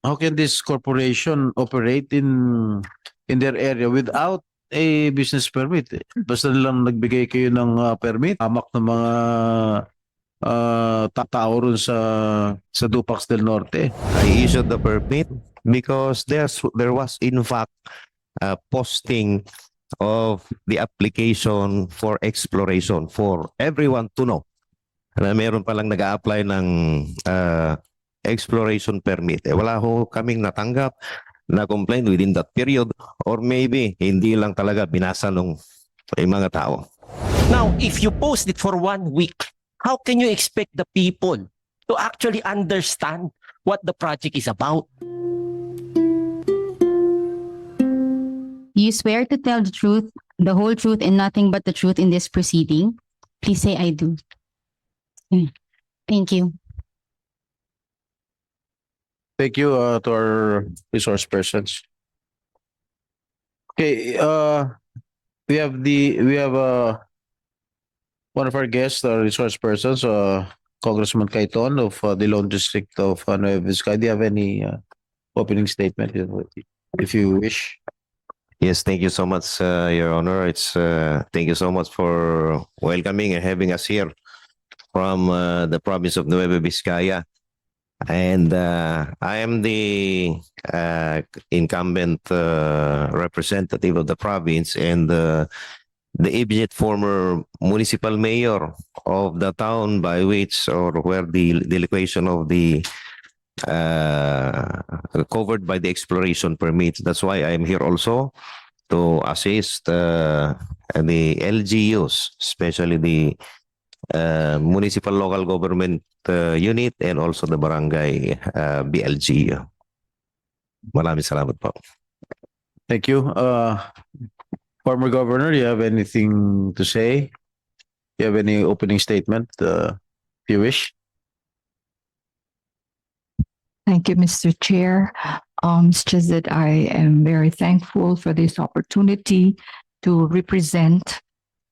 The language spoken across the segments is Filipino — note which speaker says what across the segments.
Speaker 1: how can this corporation operate in their area without a business permit? Basta lang nagbigay kayo ng permit, hamak ng mga tao ron sa Dupax del Norte.
Speaker 2: I issued the permit because there was in fact a posting of the application for exploration for everyone to know na meron palang nag-a-apply ng exploration permit. Wala ho kaming natanggap na complaint within that period, or maybe hindi lang talaga binasa ng mga tao.
Speaker 3: Now, if you post it for 1 week, how can you expect the people to actually understand what the project is about?
Speaker 4: You swear to tell the truth, the whole truth, and nothing but the truth in this proceeding? Please say I do. Thank you.
Speaker 1: Thank you to our resource persons. Okay, we have one of our guests, our resource persons, Congressman Cayton of the Lone District of Nueva Vizcaya. Do you have any opening statement if you wish?
Speaker 2: Yes, thank you so much, Your Honor. Thank you so much for welcoming and having us here from the province of Nueva Vizcaya. And I am the incumbent representative of the province and the immediate former municipal mayor of the town by which or where the location of the covered by the exploration permits. That's why I'm here also to assist the LGUs, especially the municipal local government unit and also the barangay BLG. Maraming salamat po.
Speaker 1: Thank you. Former Governor, you have anything to say? You have any opening statement, if you wish?
Speaker 5: Thank you, Mr. Chair. It's just that I am very thankful for this opportunity to represent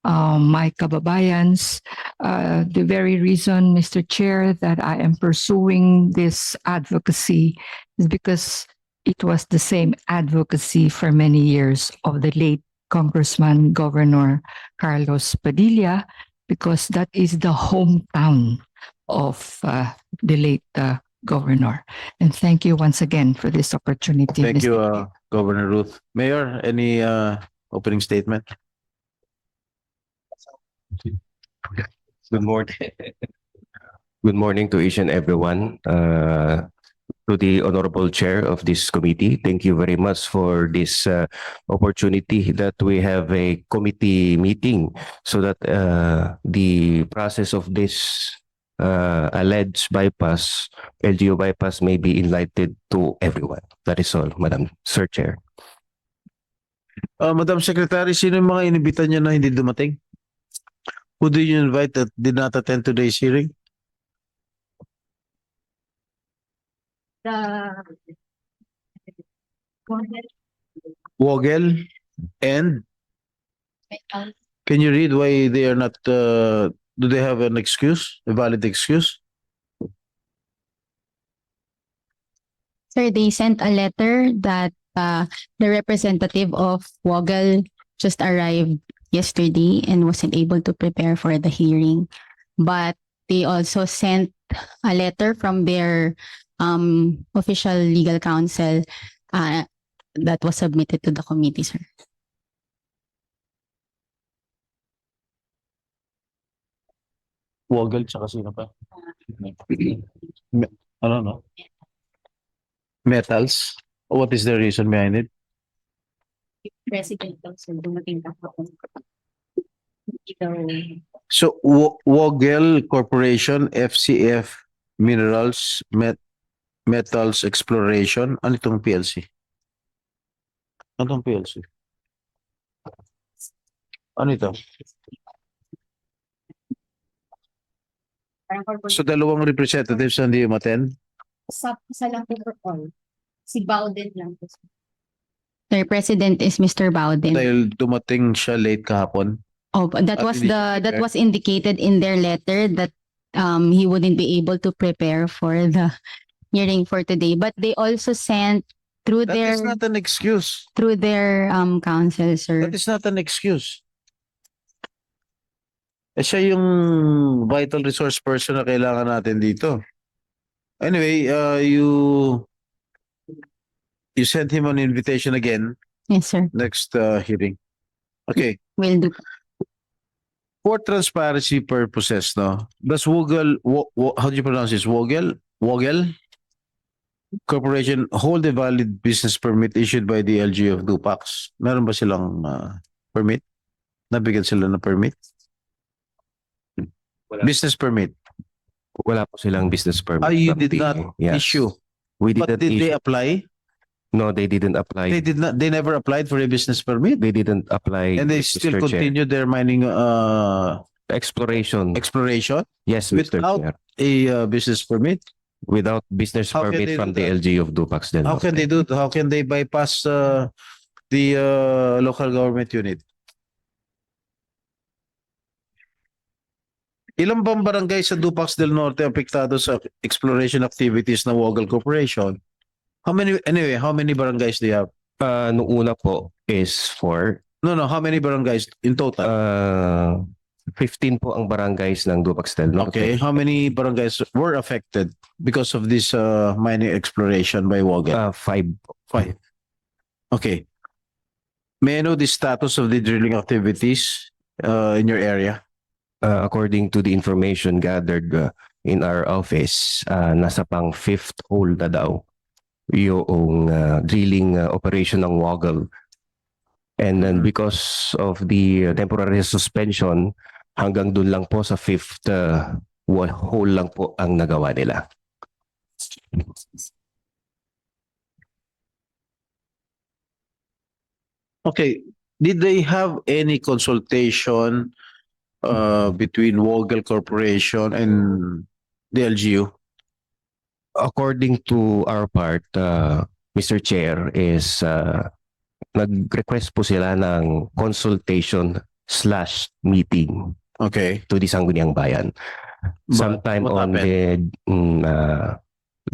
Speaker 5: my kababayans. The very reason, Mr. Chair, that I am pursuing this advocacy is because it was the same advocacy for many years of the late Congressman Governor Carlos Padilla, because that is the hometown of the late Governor. And thank you once again for this opportunity.
Speaker 1: Thank
Speaker 5: Mr.
Speaker 1: you,
Speaker 5: Chair.
Speaker 1: Governor Ruth. Mayor, any opening statement?
Speaker 6: Good morning. Good morning to each and everyone. To the Honorable Chair of this committee, thank you very much for this opportunity that we have a committee meeting so that the process of this alleged bypass, LGU bypass, may be enlightened to everyone. That is all, Madam Sir Chair.
Speaker 1: Madam Secretary, sino yung mga inibita niyo na hindi dumating? Who did you invite that did not attend today's hearing? Wogel and can you read why they are not, do they have an excuse, a valid excuse?
Speaker 4: Sir, they sent a letter that the representative of Wogel just arrived yesterday and wasn't able to prepare for the hearing. But they also sent a letter from their official legal counsel that was submitted to the committee, sir.
Speaker 1: Wogel tsaka sino pa? Ano no? Metals. What is the reason behind it?
Speaker 4: President also dumating kahapon.
Speaker 1: So Wogel Corporation, FCF Minerals, Metals Exploration, ano itong PLC? Ano itong PLC? Ano ito? So dalawang representatives hindi umattend?
Speaker 7: Sa lang po for all. Si Bowden lang po.
Speaker 4: Their president is Mr. Bowden.
Speaker 1: Dahil dumating siya late kahapon.
Speaker 4: Oh, that
Speaker 1: At
Speaker 4: was
Speaker 1: hindi
Speaker 4: the
Speaker 1: siya
Speaker 4: that
Speaker 1: prepared.
Speaker 4: was indicated in their letter that he wouldn't be able to prepare for the hearing for today, but they also sent through
Speaker 1: That
Speaker 4: their
Speaker 1: is not an excuse.
Speaker 4: counsel, sir.
Speaker 1: That is not an excuse. Siya yung vital resource person na kailangan natin dito. Anyway, you sent him an invitation again
Speaker 4: Yes, sir.
Speaker 1: next hearing. Okay.
Speaker 4: Will do.
Speaker 1: For transparency purposes, no? Does how do you pronounce this? Wogel Corporation hold a valid business permit issued by the LG of Dupax? Meron ba silang permit? Nabigyan sila ng permit? Business permit.
Speaker 6: Wala po silang business permit.
Speaker 1: You
Speaker 6: from
Speaker 1: did
Speaker 6: the-
Speaker 1: not
Speaker 6: Yes.
Speaker 1: issue.
Speaker 6: We
Speaker 1: But
Speaker 6: didn't
Speaker 1: did
Speaker 6: issue.
Speaker 1: they apply?
Speaker 6: No, they didn't apply.
Speaker 1: They never applied for a business permit.
Speaker 6: They didn't apply.
Speaker 1: And they
Speaker 6: Mr.
Speaker 1: still
Speaker 6: Chair.
Speaker 1: continue their mining
Speaker 6: Exploration.
Speaker 1: exploration
Speaker 6: Yes, Mr.
Speaker 1: without
Speaker 6: Chair.
Speaker 1: a business permit.
Speaker 6: Without business
Speaker 1: How can
Speaker 6: permit
Speaker 1: they
Speaker 6: from
Speaker 1: do
Speaker 6: the
Speaker 1: that?
Speaker 6: LG of Dupax Del
Speaker 1: How can
Speaker 6: Norte.
Speaker 1: they do? How can they bypass the local government unit? Ilang bang barangay sa Dupax del Norte apektado sa exploration activities ng Wogel Corporation? How many barangays do you have?
Speaker 6: Nung una po is for
Speaker 1: No, how many barangays in total?
Speaker 6: 15 po ang barangays ng Dupax Del Norte.
Speaker 1: Okay, how many barangays were affected because of this mining exploration by Wogel?
Speaker 6: 5.
Speaker 1: Five. Okay. May I know the status of the drilling activities in your area?
Speaker 6: According to the information gathered in our office, nasa pang 5th hole na daw yung drilling operation ng Wogel. And then because of the temporary suspension, hanggang dun lang po sa 5th hole lang po ang nagawa nila.
Speaker 1: Okay. Did they have any consultation between Wogel Corporation and the LGU?
Speaker 6: According to our part, Mr. Chair, is nag-request po sila ng consultation/meeting
Speaker 1: Okay.
Speaker 6: to the Sangguniang Bayan.
Speaker 1: But
Speaker 6: Sometime
Speaker 1: what
Speaker 6: on
Speaker 1: happened?
Speaker 6: the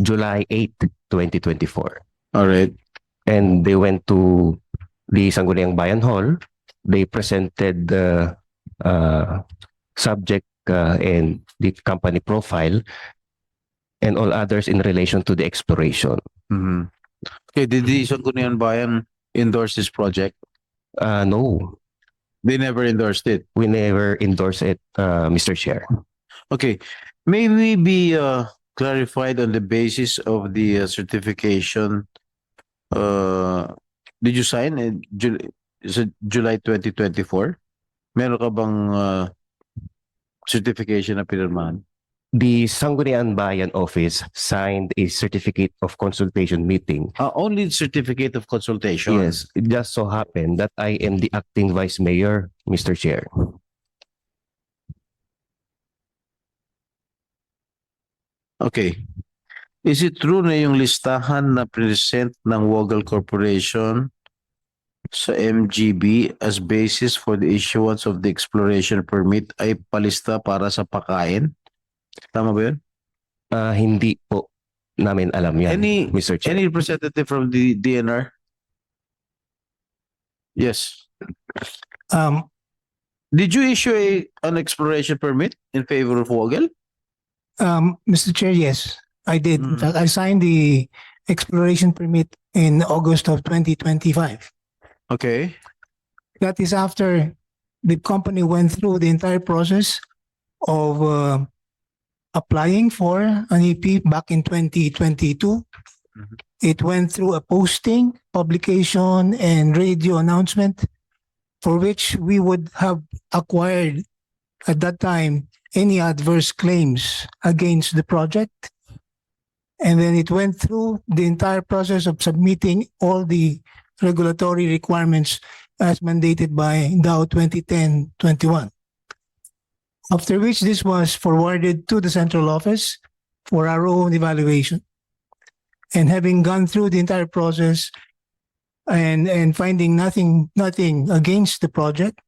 Speaker 6: July 8, 2024.
Speaker 1: All right.
Speaker 6: And they went to the Sangguniang Bayan Hall. They presented the subject and the company profile and all others in relation to the exploration.
Speaker 1: Mhm. Okay. Did the Sangguniang Bayan endorse this project?
Speaker 6: No,
Speaker 1: They never endorsed it.
Speaker 6: we never endorse it, Mr. Chair.
Speaker 1: Okay. May we be clarified on the basis of the certification? Did you sign in July 2024? Meron ka bang certification na pinirmahan?
Speaker 6: The Sangguniang Bayan office signed a certificate of consultation meeting.
Speaker 1: Only certificate of consultation.
Speaker 6: Yes, it just so happened that I am the acting vice mayor, Mr. Chair.
Speaker 1: Okay. Is it true na yung listahan na present ng Wogel Corporation sa MGB as basis for the issuance of the exploration permit ay palista para sa pakain? Tama ba yun?
Speaker 6: Hindi po namin alam yan,
Speaker 1: Any-
Speaker 6: Mr. Chair.
Speaker 1: Any representative from the DNR? Yes. Did you issue an exploration permit in favor of Wogel?
Speaker 8: Mr. Chair, yes, I did. In
Speaker 1: Mm.
Speaker 8: fact, I signed the exploration permit in August of 2025.
Speaker 1: Okay.
Speaker 8: That is after the company went through the entire process of applying for an EP back in 2022.
Speaker 1: Mhm.
Speaker 8: It went through a posting, publication, and radio announcement for which we would have acquired at that time any adverse claims against the project. And then it went through the entire process of submitting all the regulatory requirements as mandated by Dow 2010-21. After which this was forwarded to the central office for our own evaluation. And having gone through the entire process and finding nothing against the project,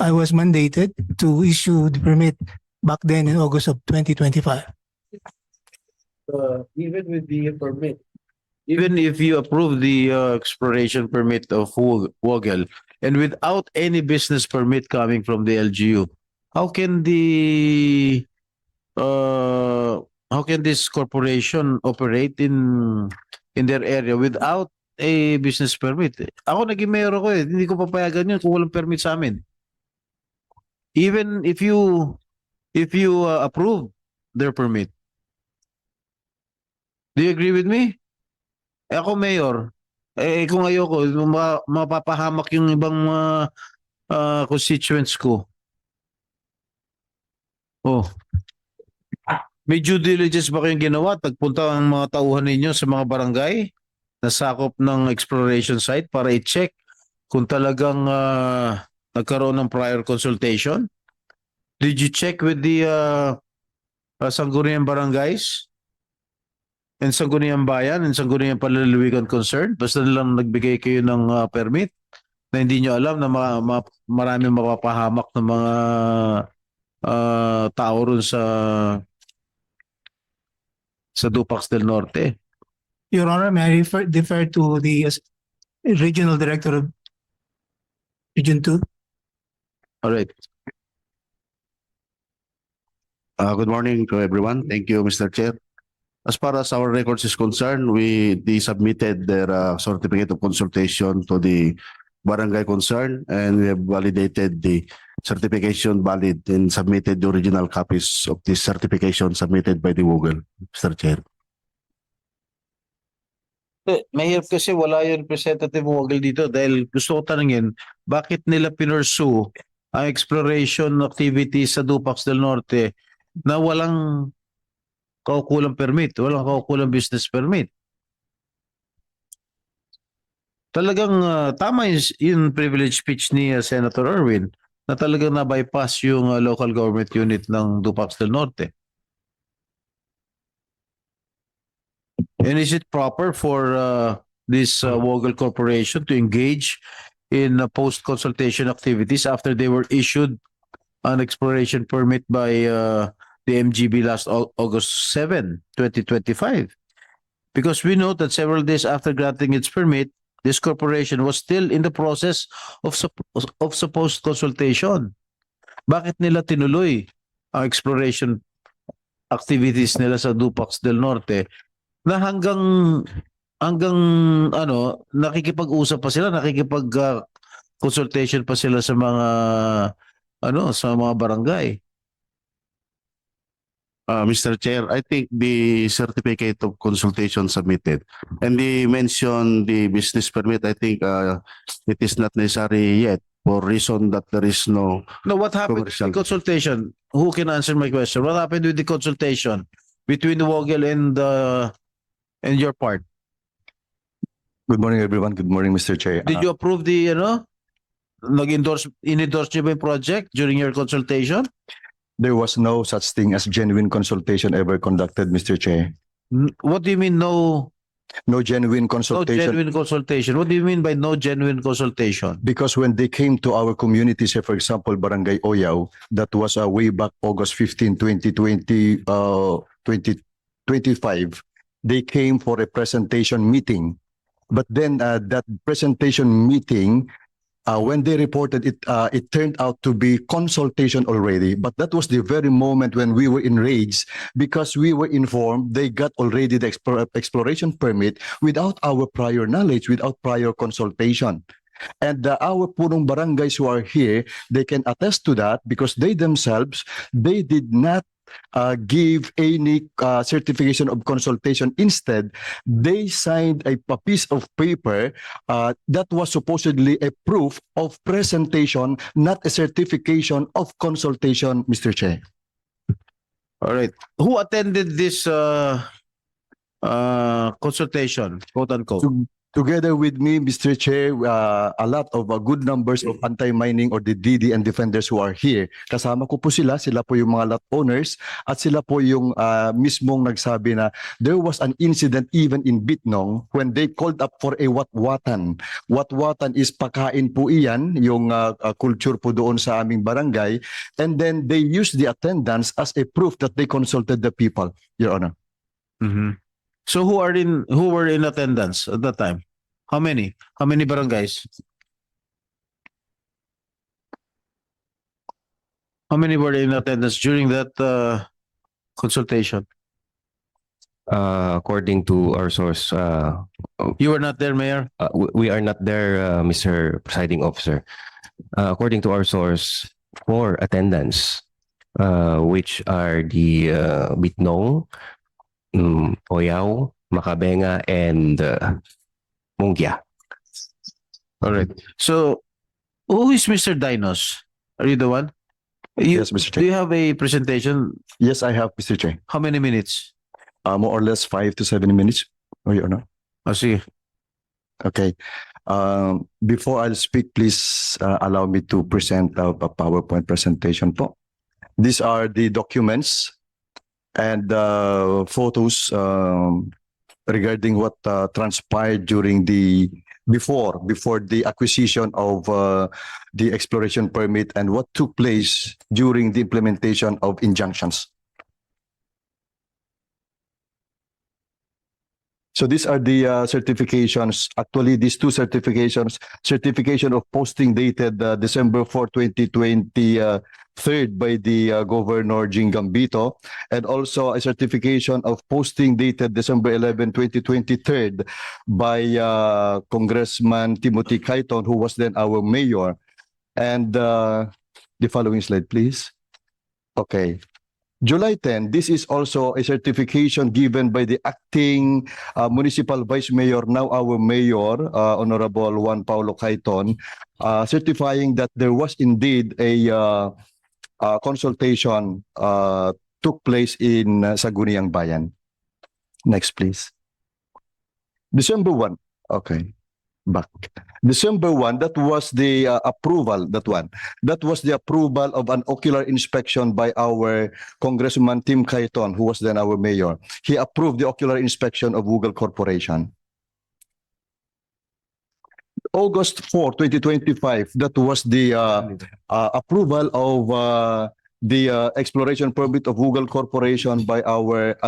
Speaker 8: I was mandated to issue the permit back then in August of 2025.
Speaker 1: even with the permit, even if you approve the exploration permit of Wogel, and without any business permit coming from the LGU, how can how can this corporation operate in their area without a business permit? Ako naging mayor ako eh, hindi ko papayagan yun kung walang permit sa amin. Even if you approve their permit. Do you agree with me? Eh, ako mayor, kung ayoko, mapapahamak yung ibang constituents ko. Oh. May due diligence ba kayong ginawa? Tagpunta ang mga tauhan ninyo sa mga barangay na sakop ng exploration site para i-check kung talagang nagkaroon ng prior consultation? Did you check with the Sangguniang Barangays and Sangguniang Bayan and Sangguniang Palalawigan concerned? Basta lang nagbigay kayo ng permit na hindi nyo alam na maraming mapapahamak ng mga tao ron sa Dupax del Norte.
Speaker 8: Your Honor, may I defer to the Regional Director of Region 2?
Speaker 1: All right.
Speaker 9: Good morning to everyone. Thank you, Mr. Chair. As far as our records is concerned, they submitted their certificate of consultation to the barangay concerned, and we have validated the certification valid and submitted the original copies of this certification submitted by the Google, Mr. Chair.
Speaker 1: Mahirap kasi wala yung representative Wogel dito dahil gusto ko tanungin, bakit nila pinursue ang exploration activities sa Dupax del Norte na walang kaukulang permit, walang kaukulang business permit? Talagang tama yung privilege speech ni Senator Erwin na talagang na-bypass yung local government unit ng Dupax del Norte. And is it proper for this Wogel Corporation to engage in post-consultation activities after they were issued an exploration permit by the MGB last August 7, 2025? Because we know that several days after granting its permit, this corporation was still in the process of supposed consultation. Bakit nila tinuloy ang exploration activities nila sa Dupax del Norte na hanggang ano, nakikipag-usap pa sila, consultation pa sila sa mga sa mga barangay?
Speaker 9: Mr. Chair, I think the certificate of consultation submitted, and they mentioned the business permit. I think it is not necessary yet for reason that there is no.
Speaker 1: No, what happened with the
Speaker 9: Commercial.
Speaker 1: consultation? Who can answer my question? What happened with the consultation between the Wogel and your part?
Speaker 10: Good morning, everyone. Good morning, Mr. Chair.
Speaker 1: Did you approve the in-endorse niyo ba yung project during your consultation?
Speaker 10: There was no such thing as genuine consultation ever conducted, Mr. Chair.
Speaker 1: What do you mean no
Speaker 10: No genuine consultation.
Speaker 1: genuine consultation? What do you mean by no genuine consultation?
Speaker 10: Because when they came to our community, say for example, Barangay Oyaw, that was way back August 15, 2020, 2025, they came for a presentation meeting. But then that presentation meeting, when they reported it, it turned out to be consultation already. But that was the very moment when we were enraged because we were informed they got already the exploration permit without our prior knowledge, without prior consultation. And our punong barangays who are here, they can attest to that because they themselves, they did not give any certification of consultation. Instead, they signed a piece of paper that was supposedly a proof of presentation, not a certification of consultation, Mr. Chair.
Speaker 1: All right. Who attended this consultation, quote unquote?
Speaker 10: Together with me, Mr. Chair, a lot of good numbers of anti-mining or the DD and defenders who are here. Kasama ko po sila po yung mga lot owners at sila po yung mismong nagsabi na there was an incident even in Bitnong when they called up for a watwatan. Watwatan is pakain po iyan, yung culture po doon sa aming barangay, and then they used the attendance as a proof that they consulted the people, Your Honor.
Speaker 1: Mhm. So who were in attendance at that time? How many? How many barangays? How many were in attendance during that consultation?
Speaker 6: According to our source,
Speaker 1: You were not there, Mayor?
Speaker 6: we are not there, Mr. Presiding Officer. According to our source, 4 attendants, which are the Bitnong, Oyao, Makabenga, and Mungya.
Speaker 1: All right. So who is Mr. Dinos? Are you the one? You,
Speaker 10: Yes, Mr.
Speaker 1: do
Speaker 10: Chair.
Speaker 1: you have a presentation?
Speaker 10: Yes, I have, Mr. Chair.
Speaker 1: How many minutes?
Speaker 10: More or less 5 to 7 minutes. Your Honor.
Speaker 1: Oh, sige.
Speaker 10: Okay. Before I'll speak, please allow me to present a PowerPoint presentation po. These are the documents and photos regarding what transpired during before the acquisition of the exploration permit and what took place during the implementation of injunctions. So these are the certifications. Actually, these 2 certifications, certification of posting dated December 4, 2023 by the Governor Jing Gambito, and also a certification of posting dated December 11, 2023 by Congressman Timothy Cayton, who was then our mayor. And the following slide, please. Okay. July 10, this is also a certification given by the acting municipal vice mayor, now our mayor, Honorable Juan Paulo Cayton, certifying that there was indeed a consultation took place in Sangguniang Bayan. Next, please. December 1. Okay. Back. December 1, that was the approval, that one. That was the approval of an ocular inspection by our Congressman Tim Cayton, who was then our mayor. He approved the ocular inspection of Google Corporation. August 4, 2025, that was the approval of the exploration permit of Google Corporation by our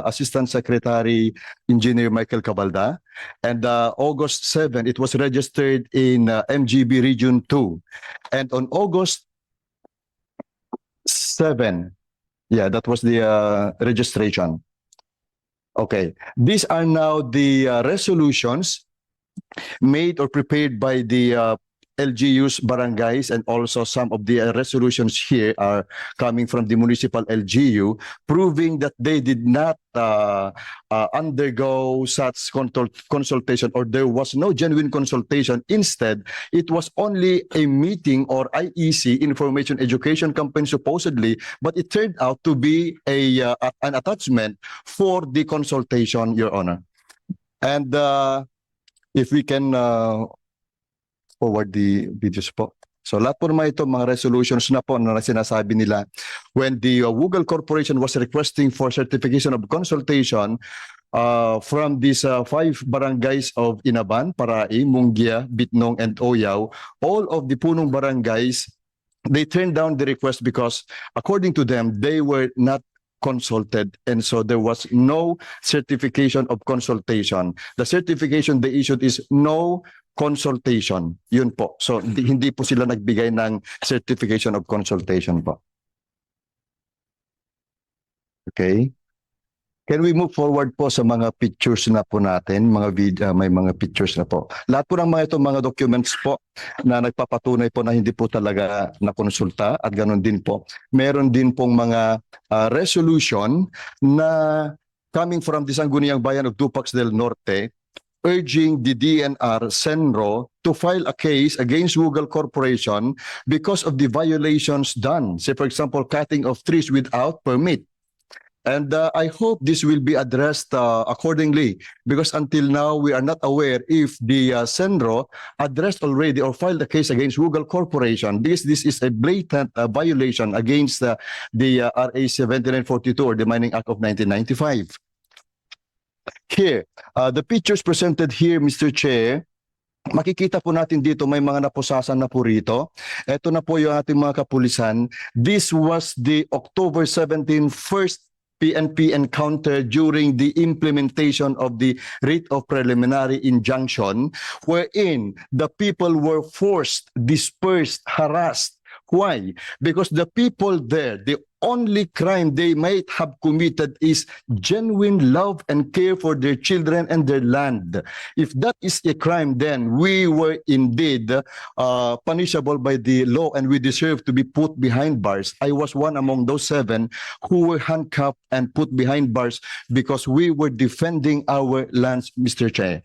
Speaker 10: Assistant Secretary Engineer Michael Cabalda. And August 7, it was registered in MGB Region 2. And on August 7, yeah, that was the registration. Okay, these are now the resolutions made or prepared by the LGUs, barangays, and also some of the resolutions here are coming from the municipal LGU, proving that they did not undergo such consultation, or there was no genuine consultation. Instead, it was only a meeting or IEC, Information Education Campaign, supposedly, but it turned out to be an attachment for the consultation, Your Honor. And if we can forward the videos po. So lahat po naman ito mga resolutions na po na sinasabi nila when the Google Corporation was requesting for certification of consultation from these 5 barangays of Inaban, Parai, Mungya, Bitnong, and Oyao, all of the punong barangays, they turned down the request because according to them, they were not consulted, and so there was no certification of consultation. The certification they issued is no consultation. Yun po. So hindi po sila nagbigay ng certification of consultation po. Okay. Can we move forward po sa mga pictures na po natin, mga video, may mga pictures na po. Lahat po ng mga ito, mga documents po na nagpapatunay po na hindi po talaga nakonsulta, at ganun din po. Meron din pong mga resolution na coming from the Sangguniang Bayan of Dupax del Norte, urging the DNR Senro to file a case against Google Corporation because of the violations done. Say, for example, cutting of trees without permit. And I hope this will be addressed accordingly, because until now we are not aware if the Senro addressed already or filed a case against Google Corporation. This is a blatant violation against the RA 7942 or the Mining Act of 1995. Here, the pictures presented here, Mr. Chair, makikita po natin dito may mga napusasan na po rito. Ito na po yung ating mga kapulisan. This was the October 17 first PNP encountered during the implementation of the writ of preliminary injunction, wherein the people were forced, dispersed, harassed. Why? Because the people there, the only crime they might have committed is genuine love and care for their children and their land. If that is a crime, then we were indeed punishable by the law and we deserve to be put behind bars. I was one among those 7 who were handcuffed and put behind bars because we were defending our lands, Mr. Chair.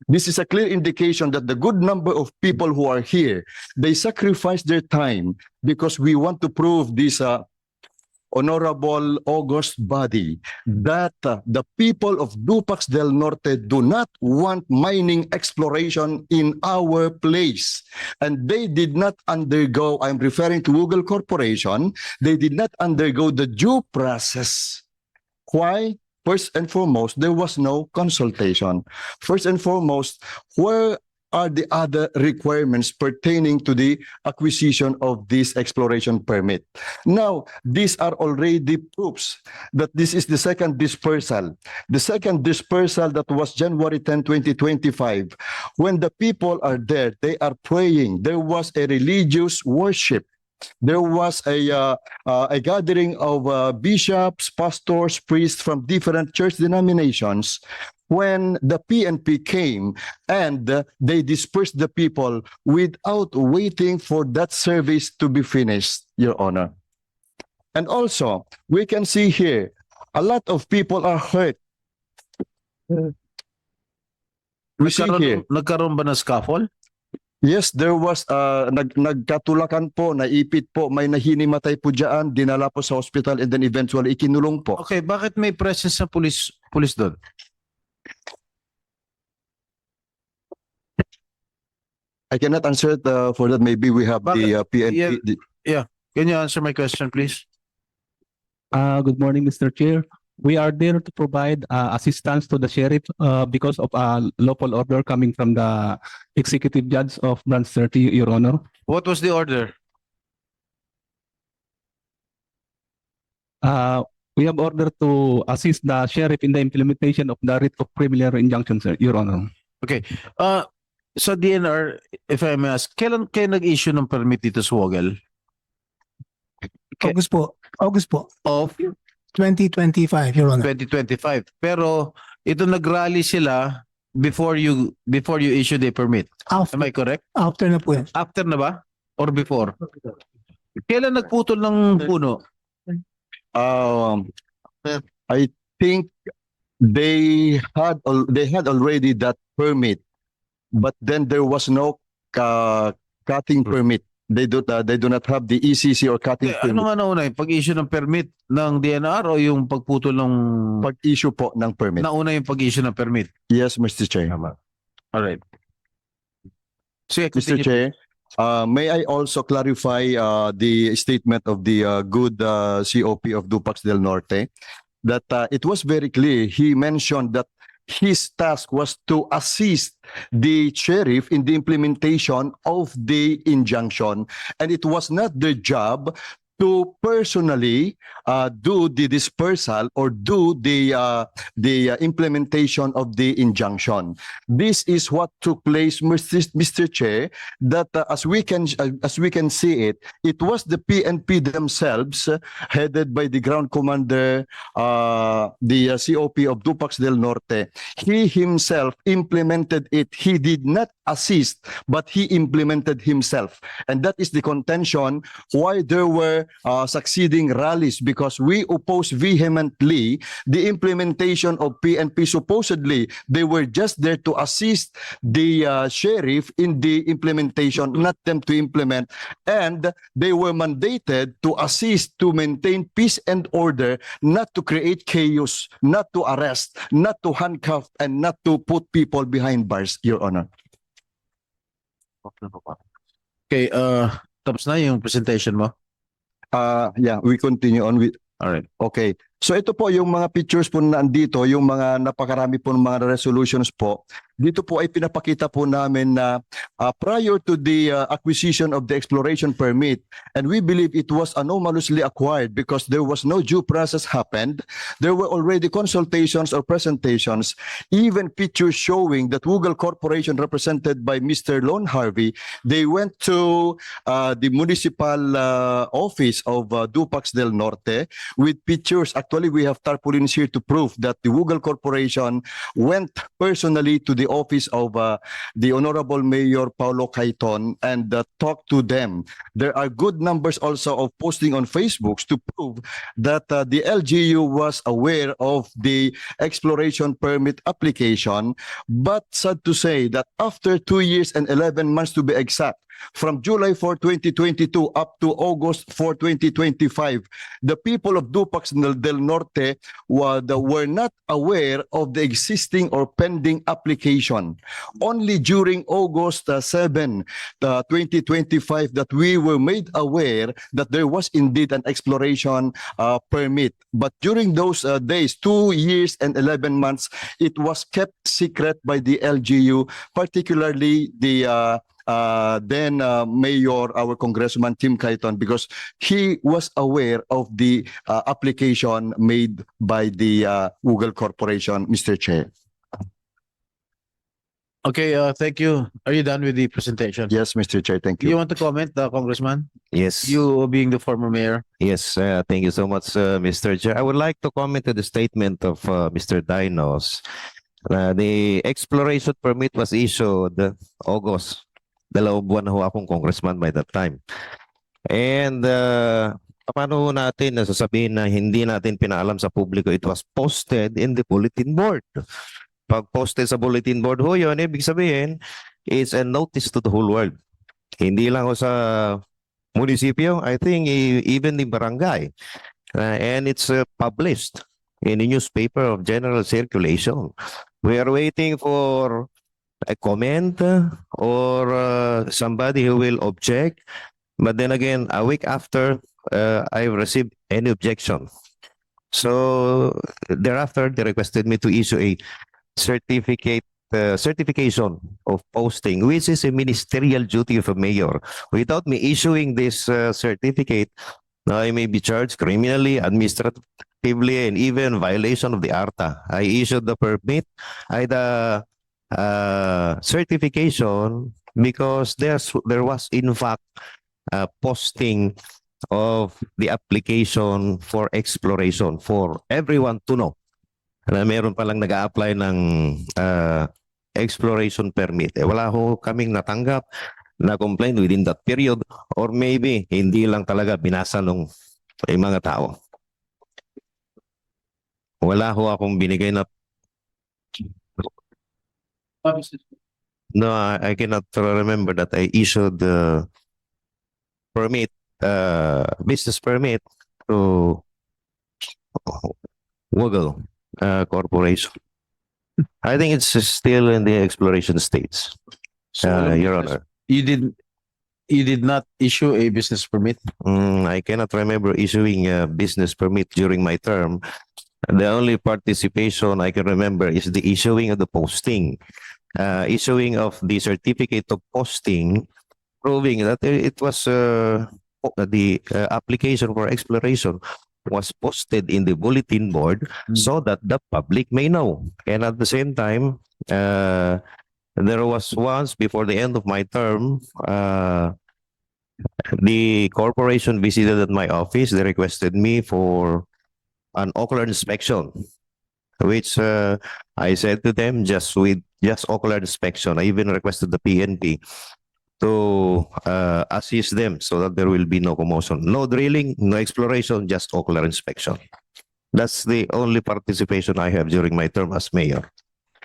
Speaker 10: This is a clear indication that the good number of people who are here, they sacrifice their time because we want to prove this honorable august body that the people of Dupax del Norte do not want mining exploration in our place. And they did not undergo, I'm referring to Google Corporation, they did not undergo the due process. Why? First and foremost, there was no consultation. First and foremost, where are the other requirements pertaining to the acquisition of this exploration permit? Now, these are already proofs that this is the second dispersal. The second dispersal that was January 10, 2025. When the people are there, they are praying. There was a religious worship. There was a gathering of bishops, pastors, priests from different church denominations. When the PNP came and they dispersed the people without waiting for that service to be finished, Your Honor. And also, we can see here, a lot of people are hurt. We see here.
Speaker 1: Nagkaroon ba ng scaffold?
Speaker 10: Yes, there was nagkatulakan po, naipit po, may nahinimatay po diyan, dinala po sa hospital and then eventually ikinulong po.
Speaker 1: Okay, bakit may presence ng police doon?
Speaker 10: I cannot answer it, for that. Maybe we have the PNP.
Speaker 1: Can you answer my question, please?
Speaker 11: Good morning, Mr. Chair. We are there to provide assistance to the sheriff because of a lawful order coming from the executive judge of Branch 30, Your Honor.
Speaker 1: What was the order?
Speaker 11: We have ordered to assist the sheriff in the implementation of the writ of preliminary injunction, sir, Your Honor.
Speaker 1: Sa DNR, if I may ask, kailan kayo nag-issue ng permit dito sa Wogel? Okay.
Speaker 8: August po.
Speaker 1: Of
Speaker 8: 2025, Your Honor.
Speaker 1: 2025. Pero ito nag-rally sila before you issue the permit. Am I correct?
Speaker 8: After na po yan.
Speaker 1: After na ba? Or before? Kailan nagputol ng puno?
Speaker 10: I think they had already that permit, but then there was no cutting permit. They do not have the ECC or cutting permit.
Speaker 1: Ano nga nauna, pag-issue ng permit ng DNR o yung pagputol ng...
Speaker 10: Pag-issue po ng permit.
Speaker 1: Nauna yung pag-issue ng permit?
Speaker 10: Yes, Mr. Chair.
Speaker 1: Alright. Sige,
Speaker 10: Mr.
Speaker 1: continue.
Speaker 10: Chair, may I also clarify the statement of the good COP of Dupax del Norte that it was very clear. He mentioned that his task was to assist the sheriff in the implementation of the injunction, and it was not their job to personally do the dispersal or do the implementation of the injunction. This is what took place, Mr. Chair, that as we can see it, it was the PNP themselves, headed by the ground commander, the COP of Dupax del Norte. He himself implemented it. He did not assist, but he implemented himself. And that is the contention why there were succeeding rallies, because we oppose vehemently the implementation of PNP. Supposedly, they were just there to assist the sheriff in the implementation, not them to implement. And they were mandated to assist to maintain peace and order, not to create chaos, not to arrest, not to handcuff, and not to put people behind bars, Your Honor.
Speaker 1: Okay, tapos na yung presentation mo?
Speaker 10: Yeah, we continue on with.
Speaker 1: Alright.
Speaker 10: Okay. So ito po yung mga pictures po na nandito, yung mga napakarami po ng mga resolutions po. Dito po ay pinapakita po namin na prior to the acquisition of the exploration permit, and we believe it was anomalously acquired because there was no due process happened. There were already consultations or presentations, even pictures showing that Google Corporation represented by Mr. Lon Harvey, they went to the municipal office of Dupax del Norte with pictures. Actually, we have tarpaulins here to prove that the Google Corporation went personally to the office of the Honorable Mayor Paulo Cayton and talked to them. There are good numbers also of posting on Facebook to prove that the LGU was aware of the exploration permit application. But sad to say that after 2 years and 11 months to be exact, from July 4, 2022 up to August 4, 2025, the people of Dupax del Norte were not aware of the existing or pending application. Only during August 7, 2025 that we were made aware that there was indeed an exploration permit. But during those days, 2 years and 11 months, it was kept secret by the LGU, particularly the then Mayor, our Congressman Tim Cayton, because he was aware of the application made by the Google Corporation, Mr. Chair.
Speaker 1: Okay, thank you. Are you done with the presentation?
Speaker 10: Yes, Mr. Chair, thank
Speaker 1: You
Speaker 10: you.
Speaker 1: want to comment, Congressman?
Speaker 2: Yes.
Speaker 1: You being the former mayor.
Speaker 2: Yes, thank you so much, Mr. Chair. I would like to comment to the statement of Mr. Dinos. The exploration permit was issued August. 2 buwan na ho akong congressman by that time. And paano ho natin nasasabihin na hindi natin pinaalam sa publiko? It was posted in the bulletin board. Pag posted sa bulletin board ho yun, ibig sabihin, it's a notice to the whole world. Hindi lang ho sa munisipyo, I think even the barangay. And it's published in a newspaper of general circulation. We are waiting for a comment or somebody who will object. But then again, a week after, I received any objection. So thereafter, they requested me to issue a certification of posting, which is a ministerial duty of a mayor. Without me issuing this certificate, I may be charged criminally, administratively, and even violation of the ARTA. I issued the permit, the certification because there was in fact posting of the application for exploration for everyone to know na meron palang nag-a-apply ng exploration permit. Wala ho kaming natanggap na complaint within that period or maybe hindi lang talaga binasa ng mga tao. Wala ho akong binigay na no, I cannot remember that I issued the permit, business permit to Google Corporation. I think it's still in the exploration states, Your Honor.
Speaker 1: You did not issue a business permit?
Speaker 2: I cannot remember issuing a business permit during my term. The only participation I can remember is the issuing of the posting. Issuing of the certificate of posting, proving that it was the application for exploration was posted in the bulletin board so that the public may know. And at the same time, there was once before the end of my term, the corporation visited at my office. They requested me for an ocular inspection, which I said to them just ocular inspection. I even requested the PNP to assist them so that there will be no commotion. No drilling, no exploration, just ocular inspection. That's the only participation I have during my term as mayor.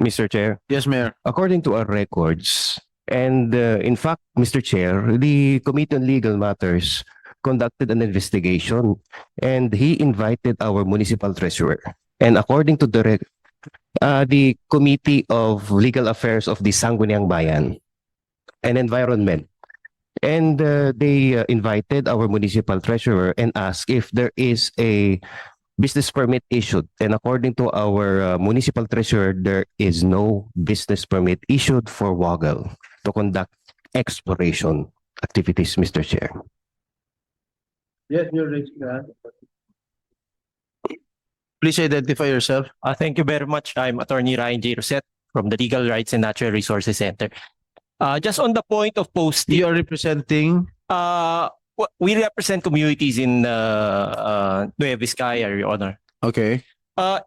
Speaker 6: Mr. Chair,
Speaker 1: Yes, Mayor.
Speaker 6: according to our records, and in fact, Mr. Chair, the Committee on Legal Matters conducted an investigation and he invited our municipal treasurer. And according to the Committee of Legal Affairs of the Sangguniang Bayan and Environment, and they invited our municipal treasurer and asked if there is a business permit issued. And according to our municipal treasurer, there is no business permit issued for WOGL to conduct exploration activities, Mr. Chair.
Speaker 1: Yes, you're raising that. Please identify yourself.
Speaker 3: Thank you very much. I'm Attorney Ryan J. Rosette from the Legal Rights and Natural Resources Center. Just on the point of posting,
Speaker 1: You are representing.
Speaker 3: we represent communities in Nueva Vizcaya, Your Honor.
Speaker 1: Okay.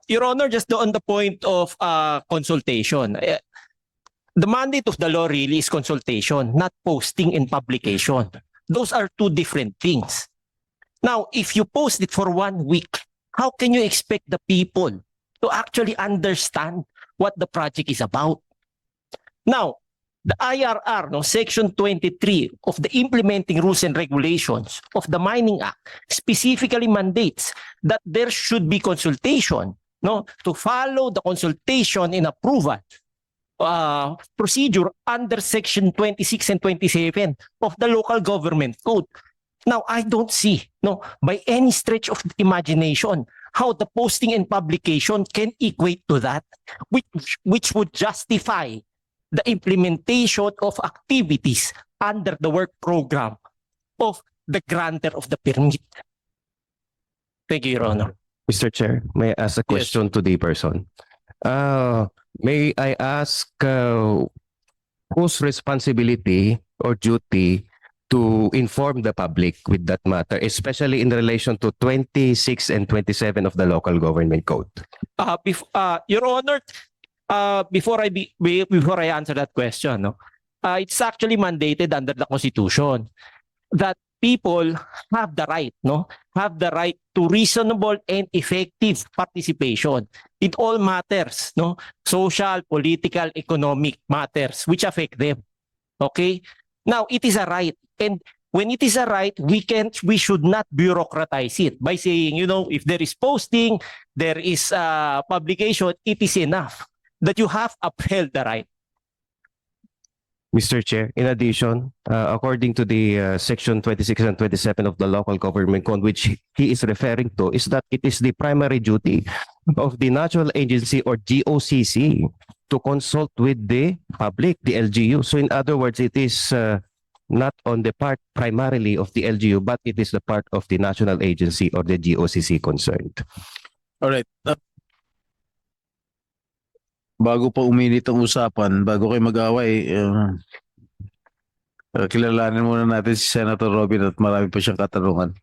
Speaker 3: Your Honor, just on the point of consultation, the mandate of the law really is consultation, not posting and publication. Those are two different things. Now, if you post it for 1 week, how can you expect the people to actually understand what the project is about? Now, the IRR, no, Section 23 of the Implementing Rules and Regulations of the Mining Act specifically mandates that there should be consultation, no, to follow the consultation and approval procedure under Section 26 and 27 of the Local Government Code. Now, I don't see, no, by any stretch of the imagination, how the posting and publication can equate to that, which would justify the implementation of activities under the work program of the grantor of the permit. Thank you, Your Honor.
Speaker 6: Mr. Chair, may I ask a question to the person? May I ask whose responsibility or duty to inform the public with that matter, especially in relation to 26 and 27 of the Local Government Code?
Speaker 3: Your Honor, before I answer that question, no, it's actually mandated under the Constitution that people have the right, no, have the right to reasonable and effective participation in all matters, no, social, political, economic matters which affect them. Okay? Now, it is a right, and when it is a right, we should not bureaucratize it by saying, you know, if there is posting, there is publication, it is enough that you have upheld the right.
Speaker 6: Mr. Chair, in addition, according to the Section 26 and 27 of the Local Government Code, which he is referring to, is that it is the primary duty of the National Agency or GOCC to consult with the public, the LGU. So in other words, it is not on the part primarily of the LGU, but it is the part of the National Agency or the GOCC concerned.
Speaker 1: All right. Bago pa uminit ang usapan, bago kayo mag-away, kilalanin muna natin si Senator Robin at marami pa siyang katanungan.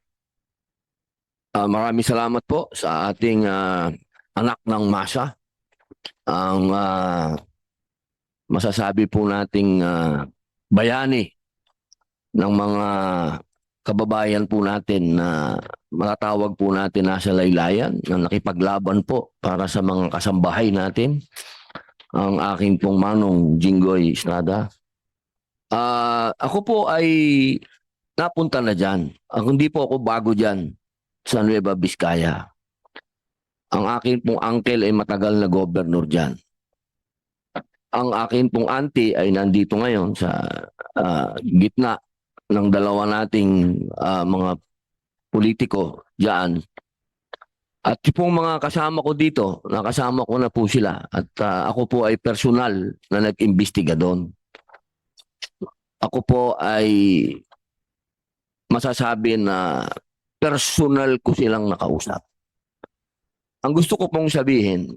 Speaker 12: Maraming salamat po sa ating anak ng masa. Ang masasabi po nating bayani ng mga kababayan po natin na matatawag po natin nasa laylayan na nakipaglaban po para sa mga kasambahay natin. Ang aking pong manong Jinggoy Estrada. Ako po ay napunta na dyan. Hindi po ako bago dyan sa Nueva Vizcaya. Ang aking pong uncle ay matagal na governor dyan. Ang aking pong auntie ay nandito ngayon sa gitna ng dalawa nating mga politiko dyan. At yung pong mga kasama ko dito, nakasama ko na po sila. At ako po ay personal na nag-imbestiga doon. Ako po ay masasabi na personal ko silang nakausap. Ang gusto ko pong sabihin,